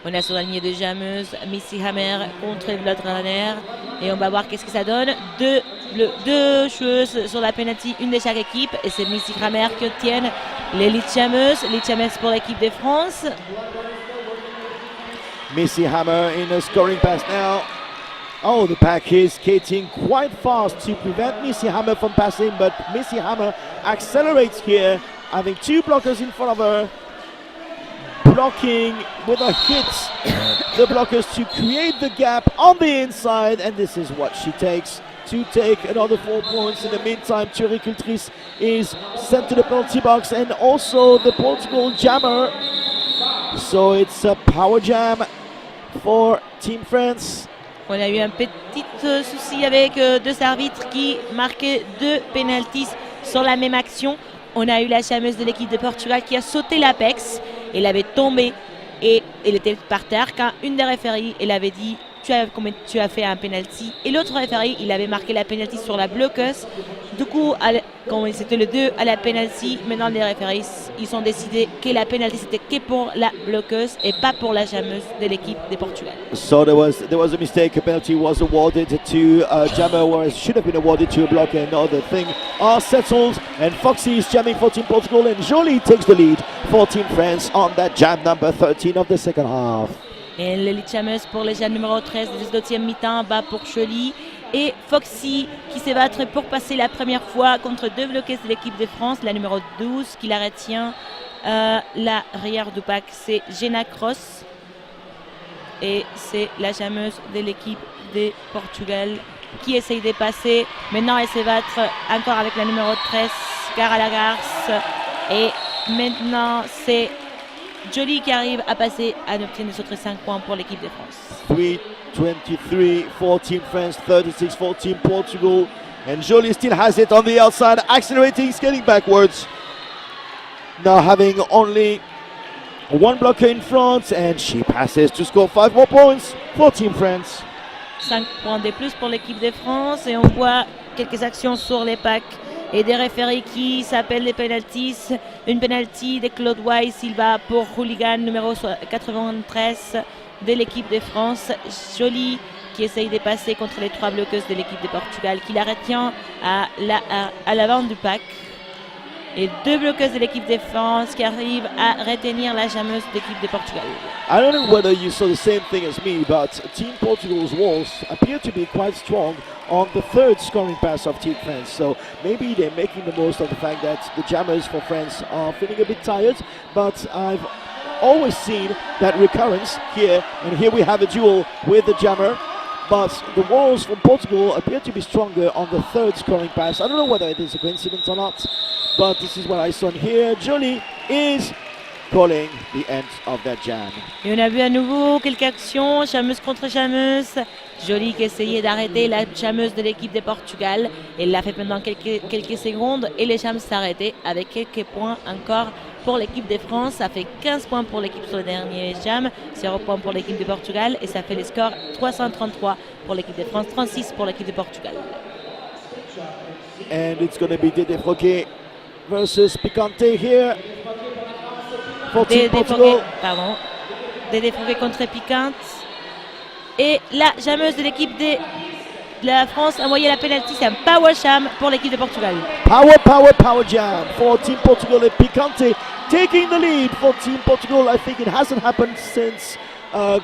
On a sur la ligne de jameuse Missy Hammer contre Blood Runner. Et on va voir qu'est-ce que ça donne. Deux joueuses sur la penalty, une de chaque équipe. Et c'est Missy Hammer qui obtient l'élite chameuse. L'élite chameuse pour l'équipe de France. Missy Hammer in a scoring pass now. Oh, the pack is skating quite fast to prevent Missy Hammer from passing. But Missy Hammer accelerates here, having 2 blockers in front of her. Blocking with a hit the blockers to create the gap on the inside, and this is what she takes to take another 4 points. In the meantime, Thierry Cultrice is sent to the penalty box, and also the Portugal jammer. So it's a power jam for Team France. On a eu un petit souci avec 2 arbitres qui marquaient 2 penalties sur la même action. On a eu la chameuse de l'équipe de Portugal qui a sauté l'apex. Elle avait tombé et elle était par terre quand une des référies, elle avait dit tu as fait un penalty. Et l'autre référé, il avait marqué la penalty sur la bloqueuse. Du coup, quand c'était le 2 à la penalty, maintenant les référés, ils ont décidé que la penalty c'était que pour la bloqueuse et pas pour la jammeuse de l'équipe de Portugal. So there was a mistake. A penalty was awarded to Jammer, whereas it should have been awarded to a blocker. And now the thing are settled, and Foxy is jamming for Team Portugal, and Jolie takes the lead for Team France on that jam number 13 of the second half. Et l'élite jammeuse pour les jams numéro 13 de 2e mi-temps, bas pour Jolie. Et Foxy qui se battre pour passer la première fois contre deux bloqueuses de l'équipe de France, la numéro 12 qui la retient, l'arrière du pack c'est Jenna Cross et c'est la jammeuse de l'équipe de Portugal qui essaye de passer. Maintenant elle se battre encore avec la numéro 13 Cara Lagarce et maintenant c'est Jolie qui arrive à passer à obtenir les autres 5 points pour l'équipe de France. 3:23 for Team France, 36 for Team Portugal. And Jolie still has it on the outside, accelerating, skating backwards. Now having only one blocker in front, and she passes to score 5 more points for Team France. 5 points de plus pour l'équipe de France et on voit quelques actions sur les packs et des référés qui s'appellent les penalties. Une penalty de Claude Weiss Silva pour hooligan numéro 93 de l'équipe de France. Jolie qui essaye de passer contre les 3 bloqueuses de l'équipe de Portugal qui la retient à l'avant du pack. Et 2 bloqueuses de l'équipe de France qui arrivent à retenir la jammeuse de l'équipe de Portugal. I don't know whether you saw the same thing as me, but Team Portugal's walls appear to be quite strong on the third scoring pass of Team France. So maybe they're making the most of the fact that the jammers for France are feeling a bit tired, but I've always seen that recurrence here, and here we have a duel with the jammer. But the walls from Portugal appear to be stronger on the third scoring pass. I don't know whether it is a coincidence or not, but this is what I saw here. Jolie is calling the end of that jam. Et on a vu à nouveau quelques actions, jammeuse contre jammeuse. Jolie qui essayait d'arrêter la jammeuse de l'équipe de Portugal. Elle l'a fait pendant quelques secondes et les jams s'arrêtaient avec quelques points encore pour l'équipe de France. Ça fait 15 points pour l'équipe sur le dernier jam, 0 points pour l'équipe de Portugal et ça fait le score 333 pour l'équipe de France, 36 pour l'équipe de Portugal. And it's going to be Dede Froquet versus Picante here for Team Portugal. Dede Froquet contre Picante. Et la jammeuse de l'équipe de la France a envoyé la penalty, c'est un power jam pour l'équipe de Portugal. Power jam for Team Portugal and Picante taking the lead for Team Portugal. I think it hasn't happened since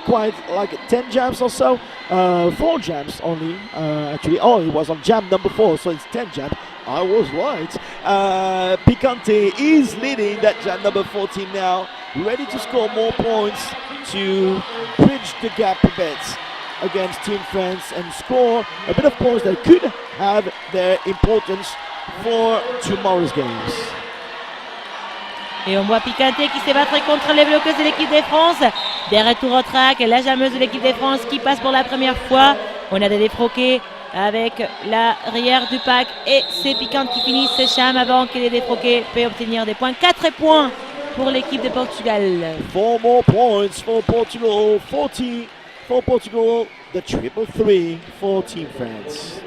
quite like 10 jams or so. 4 jams only, actually. Oh, it was on jam number 4, so it's 10 jams. I was right. Picante is leading that jam number 14 now, ready to score more points to bridge the gap a bit against Team France and score a bit of points that could have their importance for tomorrow's games. Et on voit Picante qui s'est battu contre les bloqueuses de l'équipe de France. Des retours au track, la jammeuse de l'équipe de France qui passe pour la première fois. On a des Froquet avec l'arrière du pack et c'est Picante qui finit ce jam avant que les Froquet puissent obtenir des points. 4 points pour l'équipe de Portugal. 4 more points for Portugal, 40 for Portugal, the 3-3 for Team France.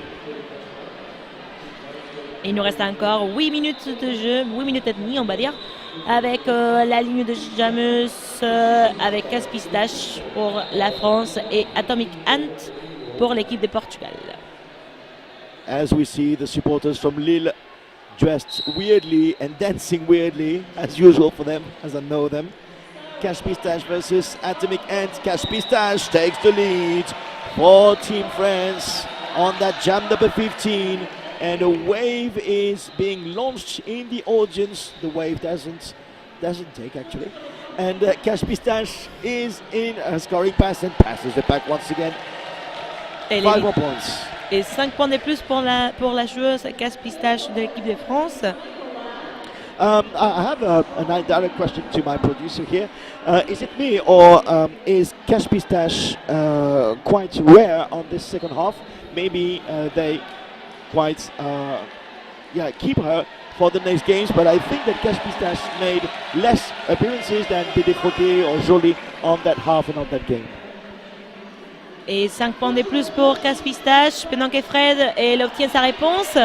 Il nous reste encore 8 minutes de jeu, 8 minutes et demie on va dire, avec la ligne de jammeuse avec Casse Pistache pour la France et Atomic Ant pour l'équipe de Portugal. As we see the supporters from Lille dressed weirdly and dancing weirdly, as usual for them, as I know them. Cash Pistache versus Atomic Ant. Cash Pistache takes the lead for Team France on that jam number 15. And a wave is being launched in the audience. The wave doesn't take actually. And Cash Pistache is in a scoring pass and passes it back once again. 5 more points. Et 5 points de plus pour la joueuse Casse Pistache de l'équipe de France. I have a direct question to my producer here. Is it me or is Cash Pistache quite rare on this second half? Maybe they quite keep her for the next games, but I think that Cash Pistache made less appearances than Dede Froquet or Jolie on that half and on that game. Et 5 points de plus pour Casse Pistache pendant que Fred elle obtient sa réponse.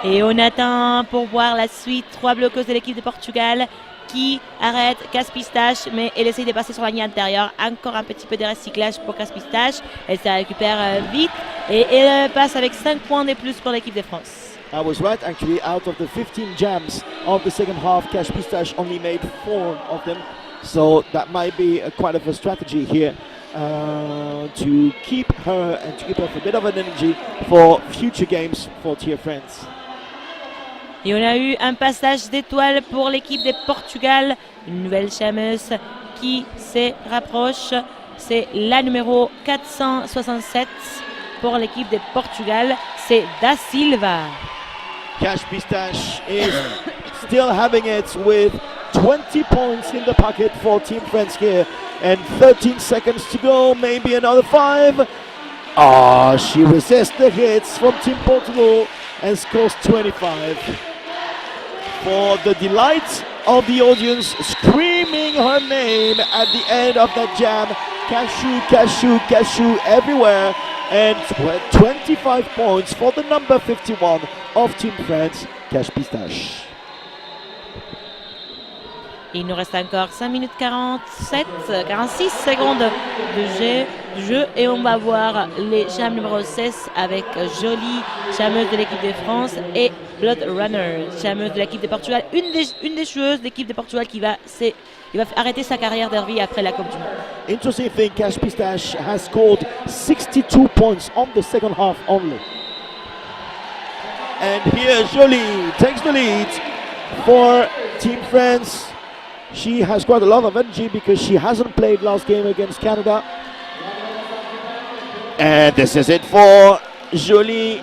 Et on attend pour voir la suite. 3 bloqueuses de l'équipe de Portugal qui arrête Casse-Pistache, mais elle essaye de passer sur la ligne intérieure. Encore un petit peu de recyclage pour Casse-Pistache. Elle se récupère vite et elle passe avec 5 points de plus pour l'équipe de France. I was right, actually. Out of the 15 jams of the second half, Casse-Pistache only made 4 of them. So that might be quite of a strategy here to keep her and to keep her a bit of an energy for future games for Tia France. Et on a eu un passage d'étoile pour l'équipe de Portugal. Une nouvelle chameuse qui se rapproche. C'est la numéro 467 pour l'équipe de Portugal. C'est Da Silva. Casse-Pistache is still having it with 20 points in the pocket for Team France here. And 13 seconds to go, maybe another 5. Oh, she resists the hits from Team Portugal and scores 25. For the delight of the audience, screaming her name at the end of that jam. Cashew, cashew, cashew everywhere. And 25 points for the number 51 of Team France, Casse-Pistache. Il nous reste encore 5 minutes 46 secondes de jeu et on va voir les chames numéro 16 avec Jolie, chameuse de l'équipe de France, et Blood Runner, chameuse de l'équipe de Portugal. Une des joueuses de l'équipe de Portugal qui va arrêter sa carrière de rugby après la Coupe du Monde. Interesting thing, Casse-Pistache has scored 62 points on the second half only. And here Jolie takes the lead for Team France. She has quite a lot of energy because she hasn't played last game against Canada. And this is it for Jolie.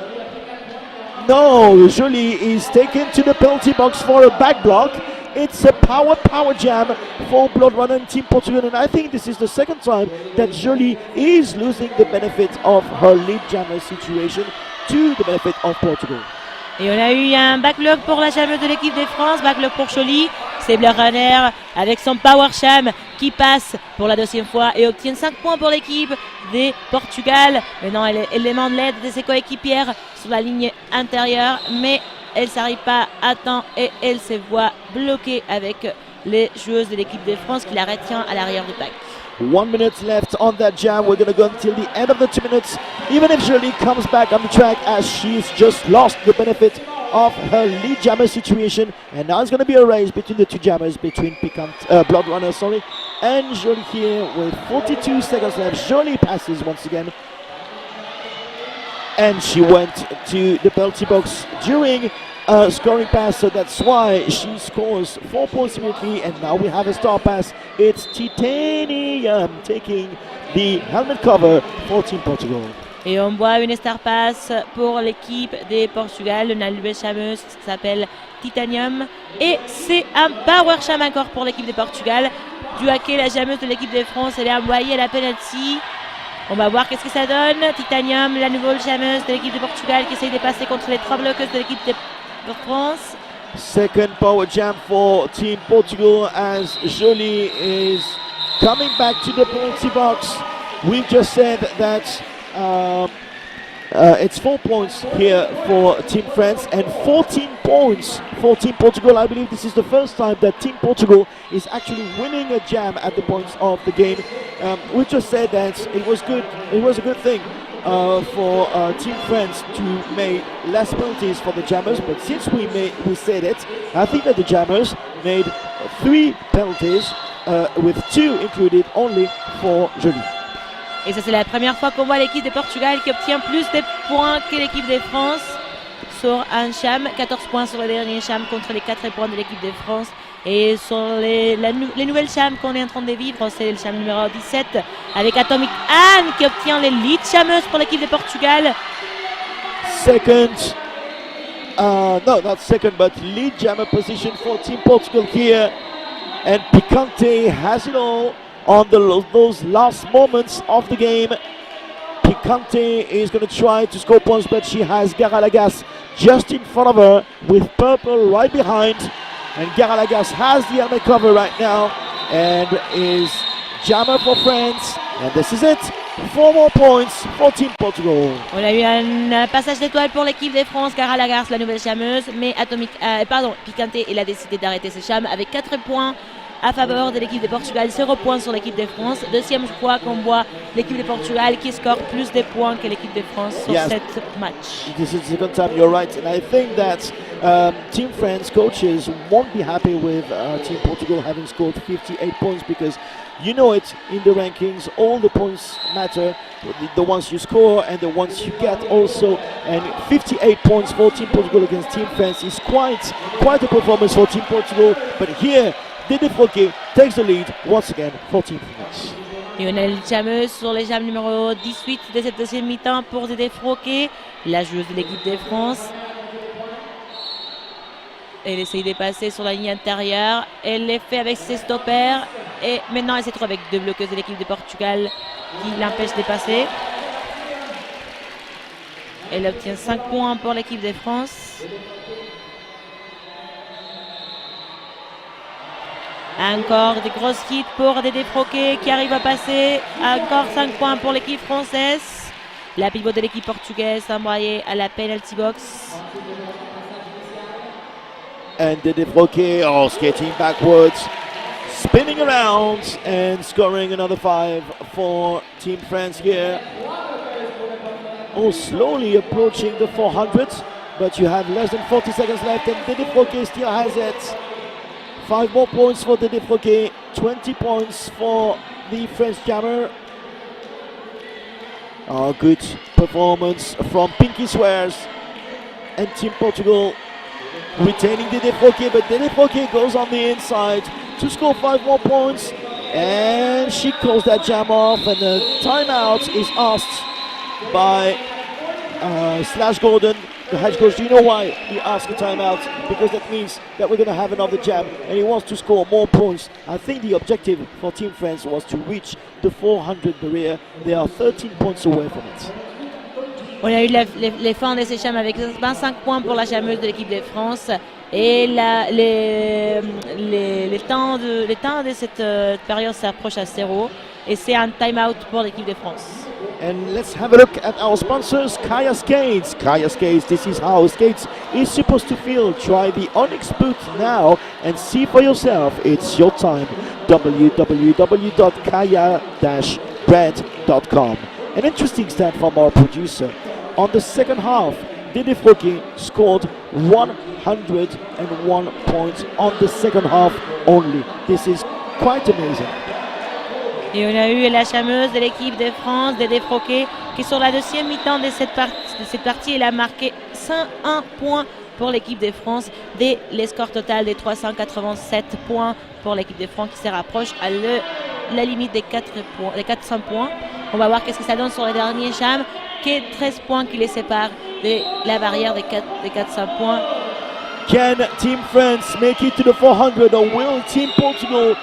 No, Jolie is taken to the penalty box for a back block. It's a power jam for Blood Runner and Team Portugal. And I think this is the second time that Jolie is losing the benefit of her lead jammer situation to the benefit of Portugal. Et on a eu un backlog pour la chameuse de l'équipe de France, backlog pour Jolie. C'est Blood Runner avec son power cham qui passe pour la deuxième fois et obtient 5 points pour l'équipe de Portugal. Maintenant, elle demande l'aide de ses coéquipières sur la ligne intérieure, mais elle ne s'arrive pas à temps et elle se voit bloquée avec les joueuses de l'équipe de France qui la retient à l'arrière du pack. 1 minute left on that jam. We're going to go until the end of the 2 minutes. Even if Jolie comes back on the track, as she's just lost the benefit of her lead jammer situation, and now it's going to be a race between the two jammers, between Blood Runner, and Jolie here with 42 seconds left. Jolie passes once again, and she went to the penalty box during scoring pass, so that's why she scores 4 points immediately. And now we have a star pass. It's Titanium taking the helmet cover for Team Portugal. Et on voit une star pass pour l'équipe de Portugal. On a une nouvelle chameuse qui s'appelle Titanium. Et c'est un power cham encore pour l'équipe de Portugal. Duaké, la chameuse de l'équipe de France, elle est envoyée à la penalty. On va voir qu'est-ce que ça donne. Titanium, la nouvelle chameuse de l'équipe de Portugal qui essaye de passer contre les 3 bloqueuses de l'équipe de France. Second power jam for Team Portugal as Jolie is coming back to the penalty box. We've just said that it's 4 points here for Team France and 14 points for Team Portugal. I believe this is the first time that Team Portugal is actually winning a jam at the points of the game. We just said that it was good. It was a good thing for Team France to make less penalties for the jammers, but since we said it, I think that the jammers made 3 penalties with 2 included only for Jolie. Et ça, c'est la première fois qu'on voit l'équipe de Portugal qui obtient plus de points que l'équipe de France sur un cham. 14 points sur le dernier cham contre les 4 points de l'équipe de France. Et sur les nouvelles chams qu'on est en train de vivre, c'est le cham numéro 17 avec Atomic Anne qui obtient les lead chameuse pour l'équipe de Portugal. Second, no, not second, but lead jammer position for Team Portugal here. And Picante has it all on those last moments of the game. Picante is going to try to score points, but she has Garalagas just in front of her with purple right behind. And Garalagas has the helmet cover right now and is jammer for France. And this is it. 4 more points for Team Portugal. On a eu un passage d'étoile pour l'équipe de France, Cara Lagarce, la nouvelle chameuse, mais Picante, il a décidé d'arrêter ses chames avec 4 points à faveur de l'équipe de Portugal, 0 points sur l'équipe de France. Deuxième fois qu'on voit l'équipe de Portugal qui score plus de points que l'équipe de France sur cette match. This is the second time, you're right, and I think that Team France coaches won't be happy with Team Portugal having scored 58 points, because you know it, in the rankings all the points matter, the ones you score and the ones you get also, and 58 points for Team Portugal against Team France is quite a performance for Team Portugal, but here Dédé Froquet takes the lead once again for Team France. Lionel Chameuse sur les jambes numéro 18 de cette deuxième mi-temps pour Dédé Froquet, la joueuse de l'équipe de France. Elle essaye de passer sur la ligne intérieure, elle le fait avec ses stoppers et maintenant elle se trouve avec deux bloqueuses de l'équipe de Portugal qui l'empêchent de passer. Elle obtient 5 points pour l'équipe de France. Encore des grosses hits pour Dédé Froquet qui arrive à passer. Encore 5 points pour l'équipe française. La pivot de l'équipe portugaise envoyée à la penalty box. And Dédé Froquet, skating backwards, spinning around and scoring another 5 for Team France here. Slowly approaching the 400, but you have less than 40 seconds left and Dédé Froquet still has it. 5 more points for Dédé Froquet, 20 points for the French jammer. Good performance from Pinky Swears and Team Portugal retaining Dédé Froquet, but Dédé Froquet goes on the inside to score 5 more points, and she calls that jam off, and a timeout is asked by Slash Gordon, the head coach. Do you know why he asked a timeout? Because that means that we're going to have another jam, and he wants to score more points. I think the objective for Team France was to reach the 400 barrier. They are 13 points away from it. On a eu les fins de ces chams avec 25 points pour la chameuse de l'équipe de France. Et le temps de cette période s'approche à 0. Et c'est un time-out pour l'équipe de France. And let's have a look at our sponsors, Kaya Skates. Kaya Skates, this is how skates is supposed to feel. Try the Onyx boot now and see for yourself. It's your time. www.kaya-brand.com. An interesting stat from our producer. On the second half, Dédé Froquet scored 101 points on the second half only. This is quite amazing. Et on a eu la chameuse de l'équipe de France, Dédé Froquet, qui sur la deuxième mi-temps de cette partie, elle a marqué 101 points pour l'équipe de France, dès le score total de 387 points pour l'équipe de France qui se rapproche à la limite des 400 points. On va voir qu'est-ce que ça donne sur les derniers chams, qui 13 points qui les séparent de la barrière des 400 points. Can Team France make it to the 400, or will Team Portugal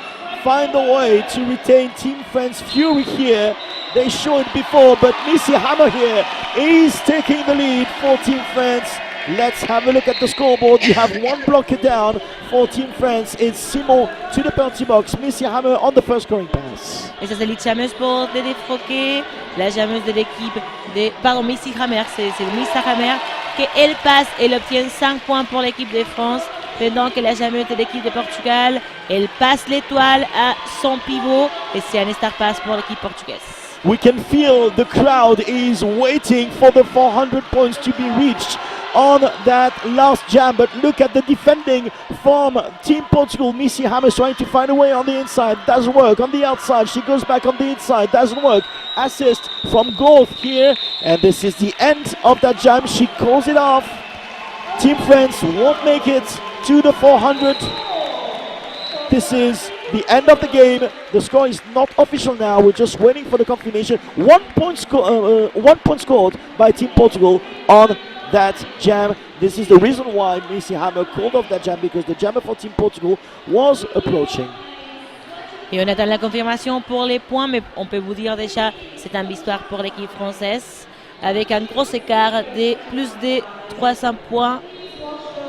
find a way to retain Team France fury here? They showed it before, but Missy Hammer here is taking the lead for Team France. Let's have a look at the scoreboard. You have one blocker down for Team France. It's Simon to the penalty box. Missy Hammer on the first scoring pass. Et ça, c'est la chameuse pour Dédé Froquet, la chameuse de l'équipe de... Pardon, Missy Hammer, c'est Missy Hammer, qu'elle passe, elle obtient 5 points pour l'équipe de France, pendant que la chameuse de l'équipe de Portugal, elle passe l'étoile à son pivot, et c'est un star pass pour l'équipe portugaise. We can feel the crowd is waiting for the 400 points to be reached on that last jam, but look at the defending from Team Portugal. Missy Hammer is trying to find a way on the inside, doesn't work. On the outside, she goes back on the inside, doesn't work. Assist from Golf here, and this is the end of that jam. She calls it off. Team France won't make it to the 400. This is the end of the game. The score is not official now. We're just waiting for the confirmation. 1 point scored by Team Portugal on that jam. This is the reason why Missy Hammer called off that jam, because the jammer for Team Portugal was approaching. Et on attend la confirmation pour les points, mais on peut vous dire déjà c'est une victoire pour l'équipe française avec un gros écart de plus de 300 points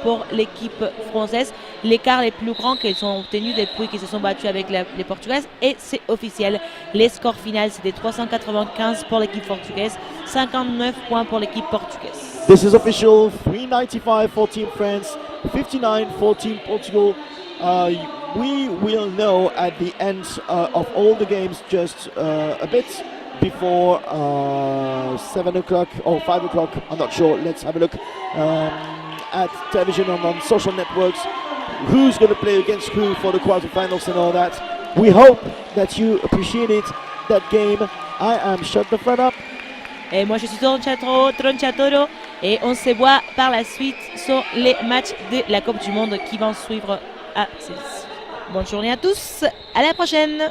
pour l'équipe française. l'écart les plus grands qu'ils ont obtenu depuis qu'ils se sont battus avec les Portugaises. Et c'est officiel. Les scores finaux, c'était 395 pour l'équipe portugaise, 59 points pour l'équipe portugaise. This is official. 395 for Team France, 59 for Team Portugal. We will know at the end of all the games, just a bit before 7 o'clock or 5 o'clock. I'm not sure. Let's have a look at television and on social networks. Who's going to play against who for the quarterfinals and all that. We hope that you appreciated that game. I am Shut the Front Up. Et moi je suis Tronchatoro et on se voit par la suite sur les matchs de la Coupe du Monde qui vont suivre à celle-ci. Bonne journée à tous, à la prochaine.